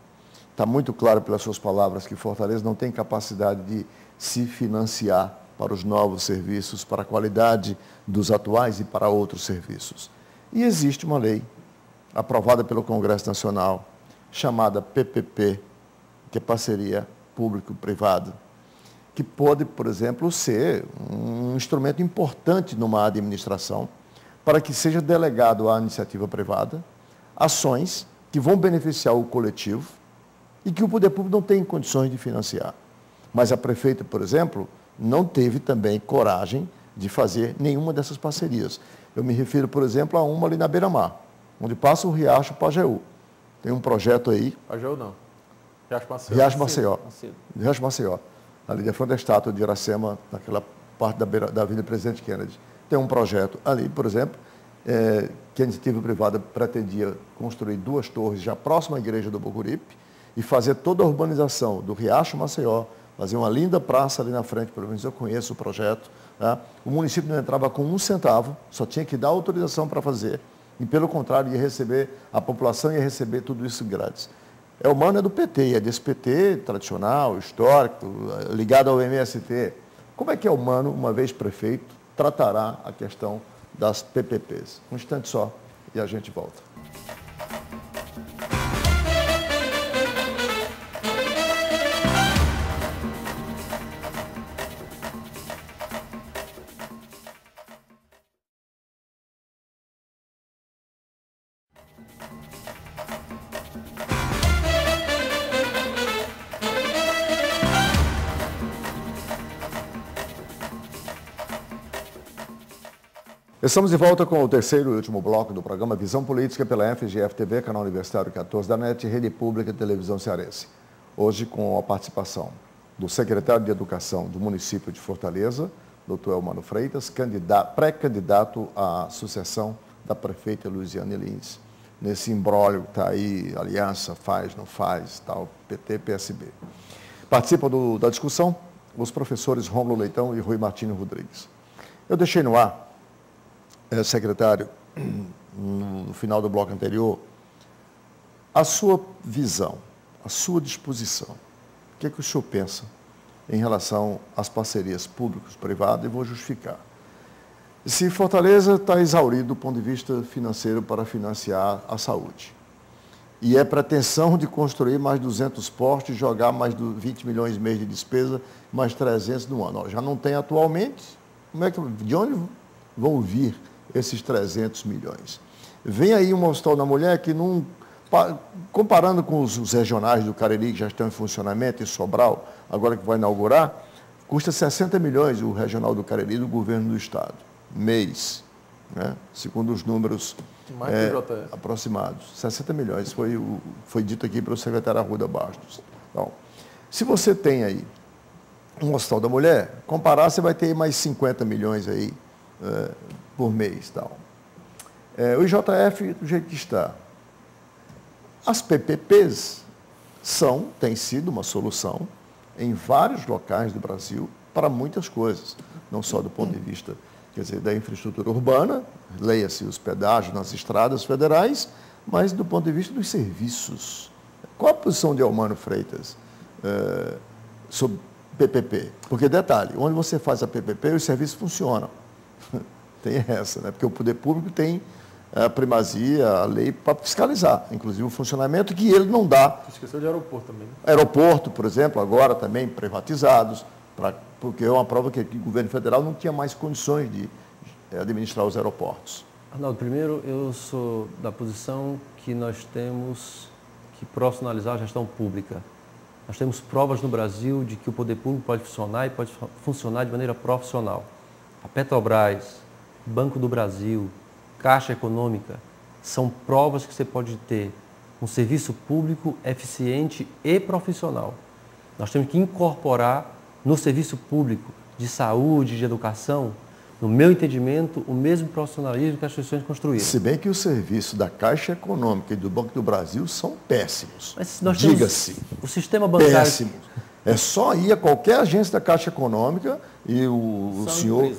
Está muito claro pelas suas palavras que Fortaleza não tem capacidade de se financiar para os novos serviços, para a qualidade dos atuais e para outros serviços. E existe uma lei aprovada pelo Congresso Nacional, chamada PPP, que é parceria público-privada, que pode, por exemplo, ser um instrumento importante numa administração para que seja delegado à iniciativa privada ações que vão beneficiar o coletivo e que o poder público não tem condições de financiar. Mas a prefeita, por exemplo, não teve também coragem de fazer nenhuma dessas parcerias. Eu me refiro, por exemplo, a uma ali na Beira-Mar, onde passa o Riacho Pajeú. Tem um projeto aí... Pajeú não. Riacho Maceió. Riacho Maceió. Riacho Maceió. Ali de frente da estátua de Iracema, naquela parte da Avenida Presidente Kennedy. Tem um projeto ali, por exemplo, que a iniciativa privada pretendia construir 2 torres já próxima à igreja do Bocuripe e fazer toda a urbanização do Riacho Maceió, fazer uma linda praça ali na frente, pelo menos eu conheço o projeto. Né? O município não entrava com 1 centavo, só tinha que dar autorização para fazer. E, pelo contrário, ia receber, a população ia receber tudo isso grátis. O Mano é do PT, é desse PT tradicional, histórico, ligado ao MST. Como é que o Mano, uma vez prefeito, tratará a questão das PPPs? Um instante só e a gente volta. Estamos de volta com o terceiro e último bloco do programa Visão Política pela FGF-TV, canal Universitário 14 da NET, Rede Pública de Televisão Cearense. Hoje com a participação do secretário de Educação do município de Fortaleza, Dr. Elmano Freitas, pré-candidato à sucessão da prefeita Luiziane Lins. Nesse imbróglio que está aí, aliança, faz, não faz, tal, PT, PSB. Participam da discussão os professores Rômulo Leitão e Rui Martino Rodrigues. Eu deixei no ar, secretário, no final do bloco anterior, a sua visão, a sua disposição. O que é que o senhor pensa em relação às parcerias públicos-privadas? E vou justificar. Se Fortaleza está exaurido do ponto de vista financeiro para financiar a saúde, e é pretensão de construir mais 200 postos, jogar mais de 20 milhões e meio de despesa, mais 300 no ano. Já não tem atualmente, de onde vão vir esses 300 milhões? Vem aí um hospital da mulher que, comparando com os regionais do Cariri, que já estão em funcionamento, em Sobral, agora que vai inaugurar, custa 60 milhões o regional do Cariri do governo do estado, mês, né? Segundo os números aproximados. 60 milhões, foi dito aqui pelo secretário Arruda Bastos. Então, se você tem aí um hospital da mulher, comparar, você vai ter mais 50 milhões aí, por mês. Tal. O IJF, do jeito que está. As PPPs têm sido uma solução em vários locais do Brasil para muitas coisas, não só do ponto de vista, quer dizer, da infraestrutura urbana, leia-se os pedágios nas estradas federais, mas do ponto de vista dos serviços. Qual a posição de Elmano Freitas sobre PPP? Porque, detalhe, onde você faz a PPP, os serviços funcionam. Tem essa, né? Porque o poder público tem a primazia, a lei para fiscalizar, inclusive o funcionamento que ele não dá. Você esqueceu de aeroporto também, né? Aeroporto, por exemplo, agora também privatizados, porque é uma prova que o governo federal não tinha mais condições de administrar os aeroportos. Arnaldo, primeiro eu sou da posição que nós temos que profissionalizar a gestão pública. Nós temos provas no Brasil de que o poder público pode funcionar e pode funcionar de maneira profissional. A Petrobras, Banco do Brasil, Caixa Econômica, são provas que você pode ter um serviço público eficiente e profissional. Nós temos que incorporar no serviço público de saúde, de educação, no meu entendimento, o mesmo profissionalismo que as instituições construíram. Se bem que os serviços da Caixa Econômica e do Banco do Brasil são péssimos. Diga-se. O sistema bancário... Péssimos. É só ir a qualquer agência da Caixa Econômica e o senhor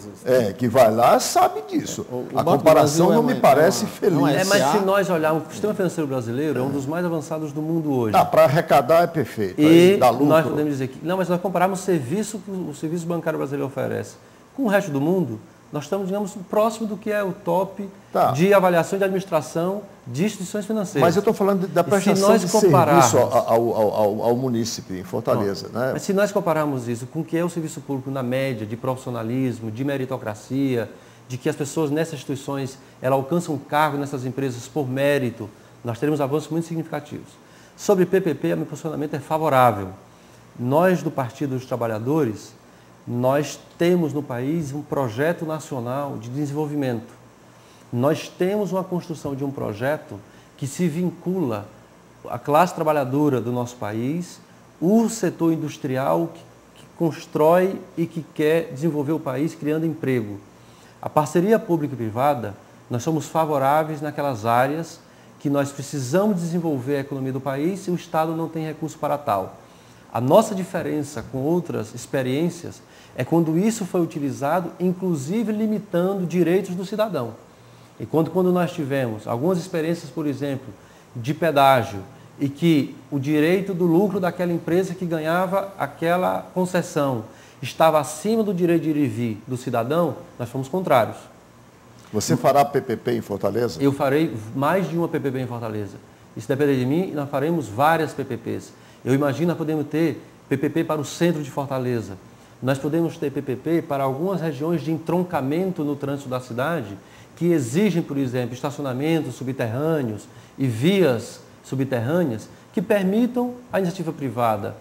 que vai lá sabe disso. A comparação não me parece feliz. Mas se nós olharmos, o sistema financeiro brasileiro é um dos mais avançados do mundo hoje. Para arrecadar é perfeito. E nós podemos dizer que... Não, mas nós compararmos o serviço que o serviço bancário brasileiro oferece com o resto do mundo, nós estamos, digamos, próximo do que é o top de avaliação de administração de instituições financeiras. Mas eu estou falando da prestação de serviço ao munícipe em Fortaleza. Né? Mas se nós compararmos isso com o que é o serviço público na média, de profissionalismo, de meritocracia, de que as pessoas nessas instituições elas alcançam cargo nessas empresas por mérito, nós teremos avanços muito significativos. Sobre PPP, o meu posicionamento é favorável. Nós, do Partido dos Trabalhadores, nós temos no país um projeto nacional de desenvolvimento. Nós temos uma construção de um projeto que se vincula à classe trabalhadora do nosso país, o setor industrial que constrói e que quer desenvolver o país criando emprego. A parceria pública e privada, nós somos favoráveis naquelas áreas que nós precisamos desenvolver a economia do país e o Estado não tem recurso para tal. A nossa diferença com outras experiências é quando isso foi utilizado, inclusive limitando direitos do cidadão. E quando nós tivemos algumas experiências, por exemplo, de pedágio, e que o direito do lucro daquela empresa que ganhava aquela concessão estava acima do direito de ir e vir do cidadão, nós fomos contrários. Você fará PPP em Fortaleza? Eu farei mais de uma PPP em Fortaleza. Isso depende de mim e nós faremos várias PPPs. Eu imagino que nós podemos ter PPP para o centro de Fortaleza. Nós podemos ter PPP para algumas regiões de entroncamento no trânsito da cidade que exigem, por exemplo, estacionamentos subterrâneos e vias subterrâneas que permitam à iniciativa privada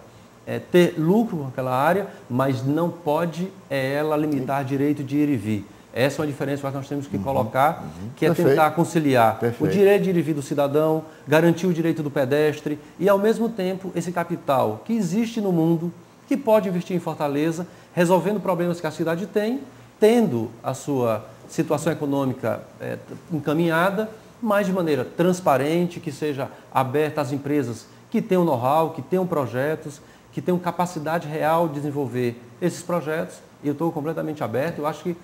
ter lucro com aquela área, mas não pode ela limitar direito de ir e vir. Essa é uma diferença que nós temos que colocar, que é tentar conciliar o direito de ir e vir do cidadão, garantir o direito do pedestre e, ao mesmo tempo, esse capital que existe no mundo, que pode investir em Fortaleza, resolvendo problemas que a cidade tem, tendo a sua situação econômica encaminhada, mas de maneira transparente, que seja aberta às empresas que tenham know-how, que tenham projetos, que tenham capacidade real de desenvolver esses projetos. E eu estou completamente aberto, eu acho que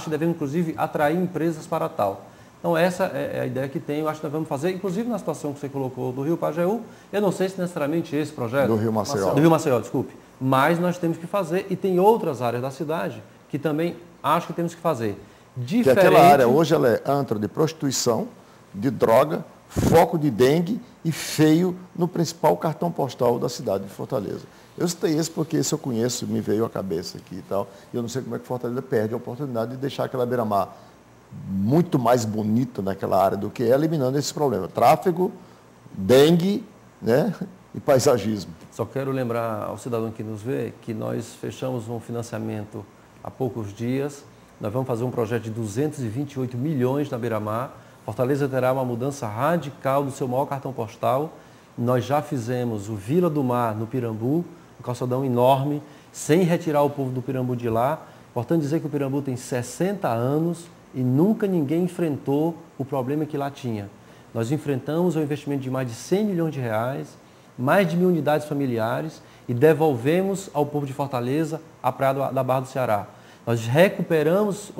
devemos, inclusive, atrair empresas para tal. Então, essa é a ideia que tenho, eu acho que nós vamos fazer, inclusive na situação que você colocou do Rio Pajeú, eu não sei se necessariamente esse projeto... Do Rio Maceió. Do Rio Maceió, desculpe. Mas nós temos que fazer, e tem outras áreas da cidade que também acho que temos que fazer. Que aquela área hoje ela é antro de prostituição, de droga, foco de dengue e feio no principal cartão postal da cidade de Fortaleza. Eu citei esse porque esse eu conheço, me veio à cabeça aqui e tal. E eu não sei como é que Fortaleza perde a oportunidade de deixar aquela beira-mar muito mais bonita naquela área do que é, eliminando esse problema. Tráfego, dengue, né, e paisagismo. Só quero lembrar ao cidadão que nos vê que nós fechamos um financiamento há poucos dias. Nós vamos fazer um projeto de 228 milhões na beira-mar. Fortaleza terá uma mudança radical do seu maior cartão postal. Nós já fizemos o Vila do Mar no Pirambu, um calçadão enorme, sem retirar o povo do Pirambu de lá. Importante dizer que o Pirambu tem 60 anos e nunca ninguém enfrentou o problema que lá tinha. Nós enfrentamos o investimento de mais de 100 milhões de reais, mais de 1.000 unidades familiares e devolvemos ao povo de Fortaleza a praia da Barra do Ceará. Nós recuperamos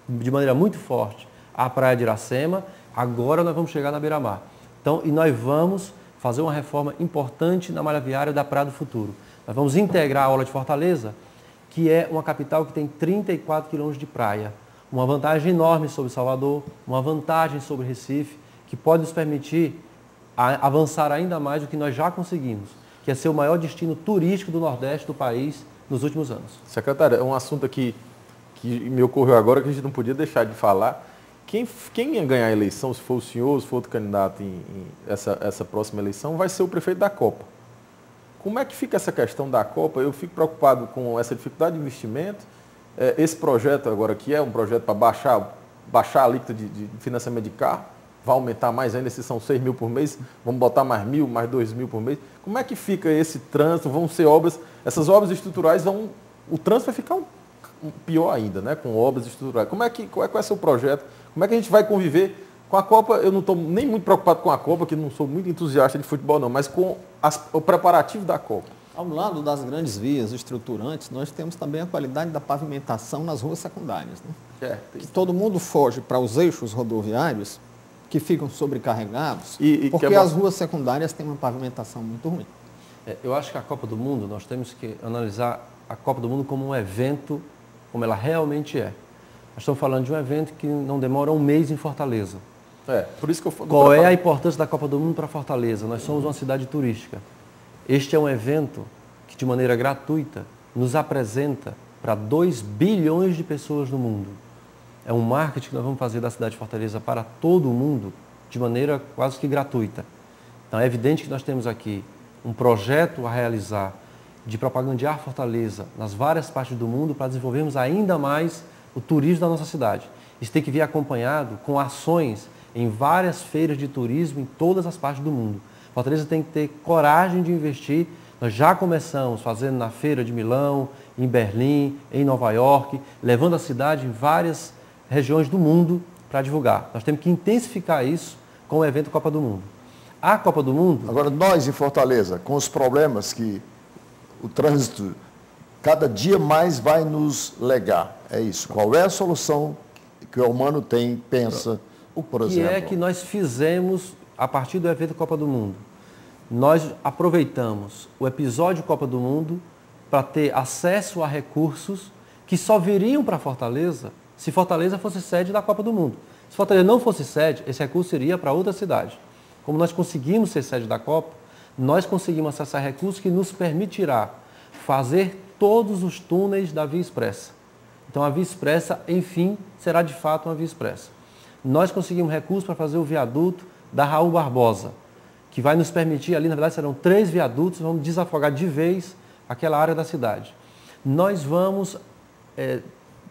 de maneira muito forte a praia de Iracema, agora nós vamos chegar na beira-mar. Então, e nós vamos fazer uma reforma importante na malha viária da Praia do Futuro. Nós vamos integrar a orla de Fortaleza, que é uma capital que tem 34 quilômetros de praia. Uma vantagem enorme sobre Salvador, uma vantagem sobre Recife, que pode nos permitir avançar ainda mais do que nós já conseguimos, que é ser o maior destino turístico do Nordeste do país nos últimos anos. Secretário, é um assunto aqui que me ocorreu agora que a gente não podia deixar de falar. Quem ia ganhar a eleição, se for o senhor, se for outro candidato em essa próxima eleição, vai ser o prefeito da Copa. Como é que fica essa questão da Copa? Eu fico preocupado com essa dificuldade de investimento. Esse projeto agora aqui é um projeto para baixar a alíquota de financiamento de carro. vai aumentar mais ainda, se são 6 mil por mês, vamos botar mais 1.000, mais 2.000 por mês. Como é que fica esse trânsito? Vão ser obras, essas obras estruturais o trânsito vai ficar pior ainda, né? Com obras estruturais. Qual é o seu projeto? Como é que a gente vai conviver com a Copa? Eu não estou nem muito preocupado com a Copa, que não sou muito entusiasta de futebol não, mas com o preparativo da Copa. Ao lado das grandes vias estruturantes, nós temos também a qualidade da pavimentação nas ruas secundárias. Né? Que todo mundo foge para os eixos rodoviários que ficam sobrecarregados, porque as ruas secundárias têm uma pavimentação muito ruim. Eu acho que a Copa do Mundo, nós temos que analisar a Copa do Mundo como um evento, como ela realmente é. Nós estamos falando de um evento que não demora um mês em Fortaleza. Por isso que eu falo. Qual é a importância da Copa do Mundo para Fortaleza? Nós somos uma cidade turística. Este é um evento que, de maneira gratuita, nos apresenta para 2 bilhões de pessoas no mundo. É um marketing que nós vamos fazer da cidade de Fortaleza para todo o mundo, de maneira quase que gratuita. Então, é evidente que nós temos aqui um projeto a realizar de propagandear Fortaleza nas várias partes do mundo para desenvolvermos ainda mais o turismo da nossa cidade. Isso tem que vir acompanhado com ações em várias feiras de turismo em todas as partes do mundo. Fortaleza tem que ter coragem de investir. Nós já começamos fazendo na Feira de Milão, em Berlim, em Nova York, levando a cidade em várias regiões do mundo para divulgar. Nós temos que intensificar isso com o evento Copa do Mundo. A Copa do Mundo... Agora, nós em Fortaleza, com os problemas que o trânsito cada dia mais vai nos legar, é isso. Qual é a solução que o humano pensa, por exemplo? O que é que nós fizemos a partir do evento Copa do Mundo? Nós aproveitamos o episódio Copa do Mundo para ter acesso a recursos que só viriam para Fortaleza se Fortaleza fosse sede da Copa do Mundo. Se Fortaleza não fosse sede, esse recurso iria para outra cidade. Como nós conseguimos ser sede da Copa, nós conseguimos acessar recursos que nos permitirá fazer todos os túneis da Via Expressa. Então a Via Expressa, enfim, será de fato uma Via Expressa. Nós conseguimos recursos para fazer o viaduto da Raul Barbosa, que vai nos permitir, ali na verdade serão 3 viadutos, vamos desafogar de vez aquela área da cidade. Nós vamos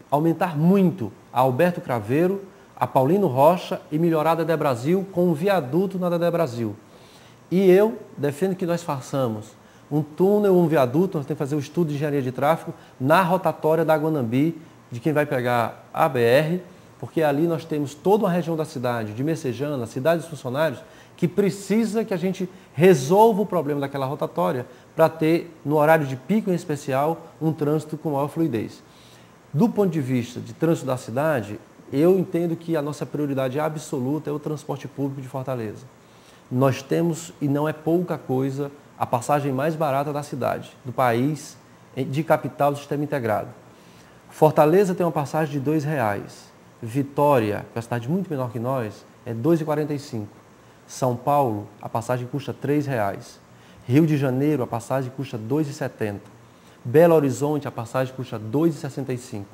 aumentar muito a Alberto Craveiro, a Paulino Rocha e melhorar a Dedé Brasil com um viaduto na Dedé Brasil. E eu defendo que nós façamos um túnel, um viaduto, nós temos que fazer o estudo de engenharia de tráfego na rotatória da Guanambi, de quem vai pegar a BR, porque ali nós temos toda uma região da cidade, de Messejana, cidade dos funcionários, que precisa que a gente resolva o problema daquela rotatória para ter, no horário de pico em especial, um trânsito com maior fluidez. Do ponto de vista de trânsito da cidade, eu entendo que a nossa prioridade absoluta é o transporte público de Fortaleza. Nós temos, e não é pouca coisa, a passagem mais barata da cidade, do país, de capital do sistema integrado. Fortaleza tem uma passagem de R$2. Vitória, que é uma cidade muito menor que nós, é R$ 2,45. São Paulo, a passagem custa R$3. Rio de Janeiro, a passagem custa R$ 2,70. Belo Horizonte, a passagem custa R$ 2,65.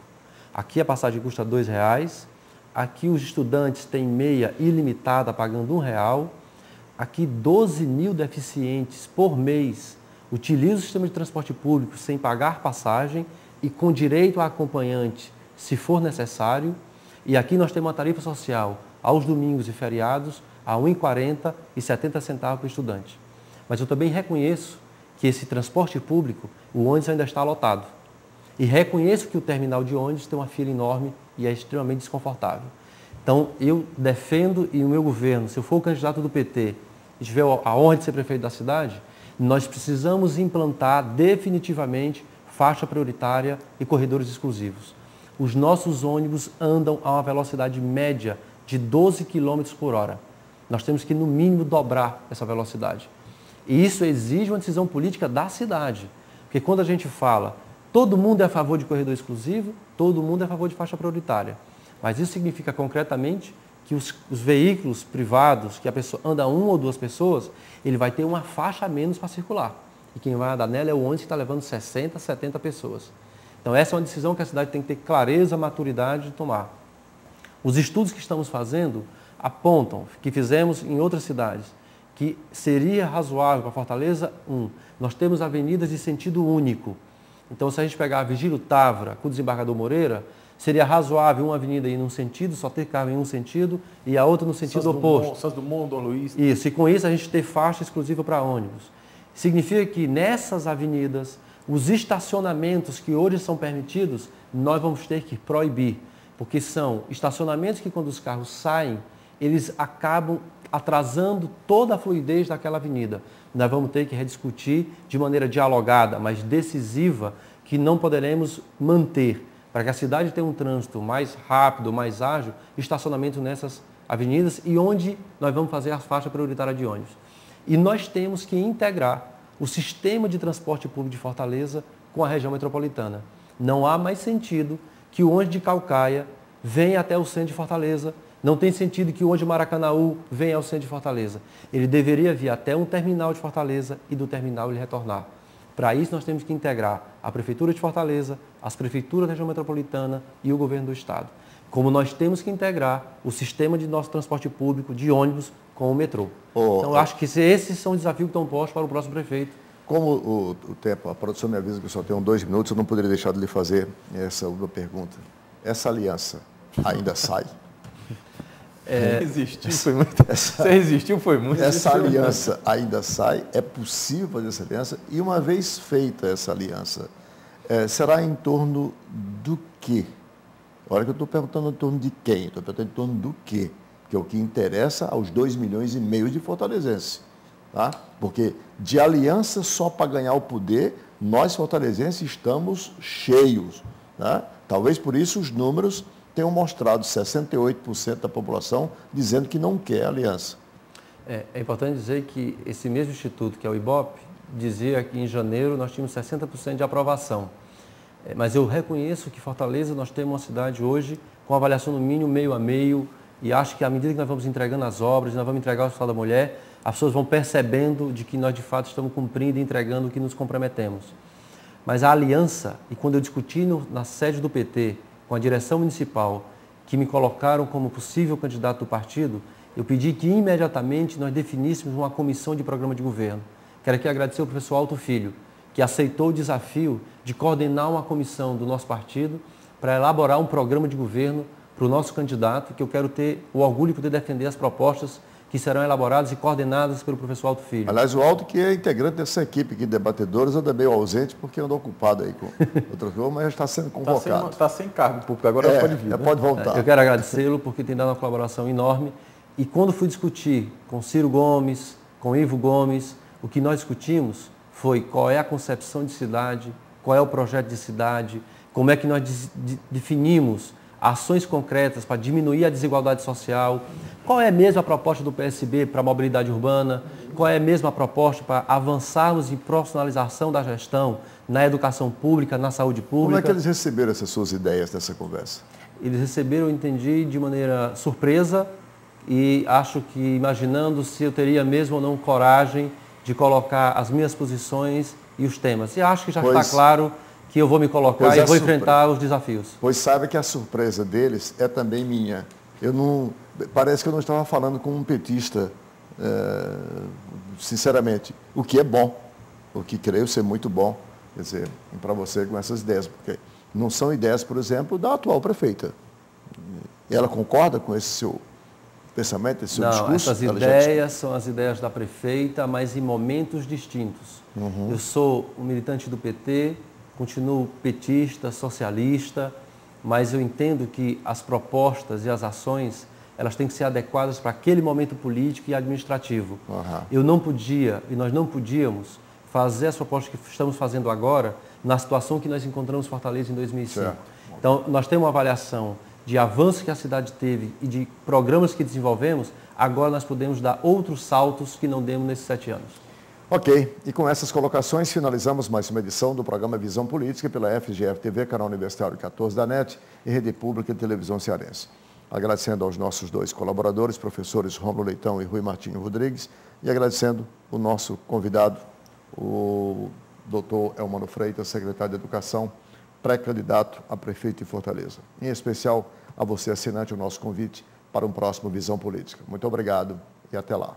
Aqui a passagem custa R$ 2. Aqui os estudantes têm meia ilimitada, pagando R$1. Aqui 12 mil deficientes por mês utilizam o sistema de transporte público sem pagar passagem e com direito a acompanhante, se for necessário. E aqui nós temos uma tarifa social aos domingos e feriados a R$ 1,40 e 70 centavos para o estudante. Mas eu também reconheço que esse transporte público, o ônibus ainda está lotado. E reconheço que o terminal de ônibus tem uma fila enorme e é extremamente desconfortável. Então, eu defendo, e o meu governo, se eu for o candidato do PT e tiver a honra de ser prefeito da cidade, nós precisamos implantar definitivamente faixa prioritária e corredores exclusivos. Os nossos ônibus andam a uma velocidade média de 12 km por hora. Nós temos que, no mínimo, dobrar essa velocidade. E isso exige uma decisão política da cidade. Porque quando a gente fala, todo mundo é a favor de corredor exclusivo, todo mundo é a favor de faixa prioritária. Mas isso significa concretamente que os veículos privados, que a pessoa anda 1 ou 2 pessoas, ele vai ter uma faixa a menos para circular. E quem vai andar nela é o ônibus que está levando 60, 70 pessoas. Então essa é uma decisão que a cidade tem que ter clareza, maturidade de tomar. Os estudos que estamos fazendo apontam, que fizemos em outras cidades, que seria razoável para Fortaleza, nós temos avenidas de sentido único. Então, se a gente pegar a Vigílio Távora com o desembargador Moreira, Seria razoável uma avenida ir num sentido, só ter carro em um sentido, e a outra no sentido oposto. Santos Dumont, Dom Luiz. Isso, e com isso a gente ter faixa exclusiva para ônibus. Significa que nessas avenidas, os estacionamentos que hoje são permitidos, nós vamos ter que proibir, porque são estacionamentos que quando os carros saem, eles acabam atrasando toda a fluidez daquela avenida. Nós vamos ter que rediscutir de maneira dialogada, mas decisiva, que não poderemos manter, para que a cidade tenha um trânsito mais rápido, mais ágil, estacionamento nessas avenidas e onde nós vamos fazer a faixa prioritária de ônibus. E nós temos que integrar o sistema de transporte público de Fortaleza com a região metropolitana. Não há mais sentido que o ônibus de Caucaia venha até o centro de Fortaleza. Não tem sentido que o ônibus de Maracanaú venha ao centro de Fortaleza. Ele deveria vir até um terminal de Fortaleza e do terminal ele retornar. Para isso, nós temos que integrar a Prefeitura de Fortaleza, as prefeituras da região metropolitana e o governo do Estado. Como nós temos que integrar o sistema de nosso transporte público de ônibus com o metrô. Então, eu acho que esses são os desafios que estão postos para o próximo prefeito. Como o tempo, a produção me avisa que eu só tenho 2 minutos, eu não poderia deixar de lhe fazer essa última pergunta. Essa aliança ainda sai? Resistiu, foi muito. Você resistiu, foi muito. Essa aliança ainda sai? É possível fazer essa aliança? E uma vez feita essa aliança, será em torno do quê? Olha que eu estou perguntando em torno de quem? Estou perguntando em torno do quê? Que é o que interessa aos 2,5 milhões de fortalezenses. Tá? Porque de aliança só para ganhar o poder, nós fortalezenses estamos cheios. Tá? Talvez por isso os números tenham mostrado 68% da população dizendo que não quer aliança. É importante dizer que esse mesmo instituto, que é o IBOP, dizia que em janeiro nós tínhamos 60% de aprovação. Mas eu reconheço que Fortaleza nós temos uma cidade hoje com avaliação no mínimo meio a meio, e acho que à medida que nós vamos entregando as obras, nós vamos entregar o Hospital da Mulher, as pessoas vão percebendo de que nós de fato estamos cumprindo e entregando o que nos comprometemos. Mas a aliança, e quando eu discuti na sede do PT, com a direção municipal, que me colocaram como possível candidato do partido, eu pedi que imediatamente nós definíssemos uma comissão de programa de governo. Quero aqui agradecer ao professor Alto Filho, que aceitou o desafio de coordenar uma comissão do nosso partido para elaborar um programa de governo para o nosso candidato, que eu quero ter o orgulho de poder defender as propostas que serão elaboradas e coordenadas pelo professor Alto Filho. Aliás, o Alto, que é integrante dessa equipe aqui de debatedores, anda meio ausente porque andou ocupado aí com outras coisas, mas já está sendo convocado. Está sem cargo público, agora pode vir. Pode voltar. Eu quero agradecê-lo porque tem dado uma colaboração enorme. E quando fui discutir com Ciro Gomes, com Ivo Gomes, o que nós discutimos foi qual é a concepção de cidade, qual é o projeto de cidade, como é que nós definimos ações concretas para diminuir a desigualdade social, qual é mesmo a proposta do PSB para a mobilidade urbana, qual é mesmo a proposta para avançarmos em profissionalização da gestão, na educação pública, na saúde pública. Como é que eles receberam essas suas ideias nessa conversa? Eles receberam, eu entendi, de maneira surpresa e acho que imaginando se eu teria mesmo ou não coragem de colocar as minhas posições e os temas. E acho que já está claro que eu vou me colocar e vou enfrentar os desafios. Pois saiba que a surpresa deles é também minha. Parece que eu não estava falando com um petista, sinceramente, o que é bom, o que creio ser muito bom, quer dizer, para você com essas ideias, porque não são ideias, por exemplo, da atual prefeita. Ela concorda com esse seu pensamento, esse seu discurso? Não, essas ideias são as ideias da prefeita, mas em momentos distintos. Eu sou um militante do PT, continuo petista, socialista, mas eu entendo que as propostas e as ações, elas têm que ser adequadas para aquele momento político e administrativo. Eu não podia, e nós não podíamos, fazer as propostas que estamos fazendo agora na situação que nós encontramos em Fortaleza em 2005. Certo. Então, nós temos uma avaliação de avanço que a cidade teve e de programas que desenvolvemos, agora nós podemos dar outros saltos que não demos nesses 7 anos. Ok, e com essas colocações finalizamos mais uma edição do programa Visão Política pela FGF TV, canal Universitário 14 da NET e Rede Pública de Televisão Cearense. Agradecendo aos nossos 2 colaboradores, professores Rômulo Leitão e Rui Martinho Rodrigues, e agradecendo o nosso convidado, o doutor Elmano Freitas, secretário de Educação, pré-candidato a prefeito de Fortaleza. Em especial a você, assinante, o nosso convite para um próximo Visão Política. Muito obrigado e até lá.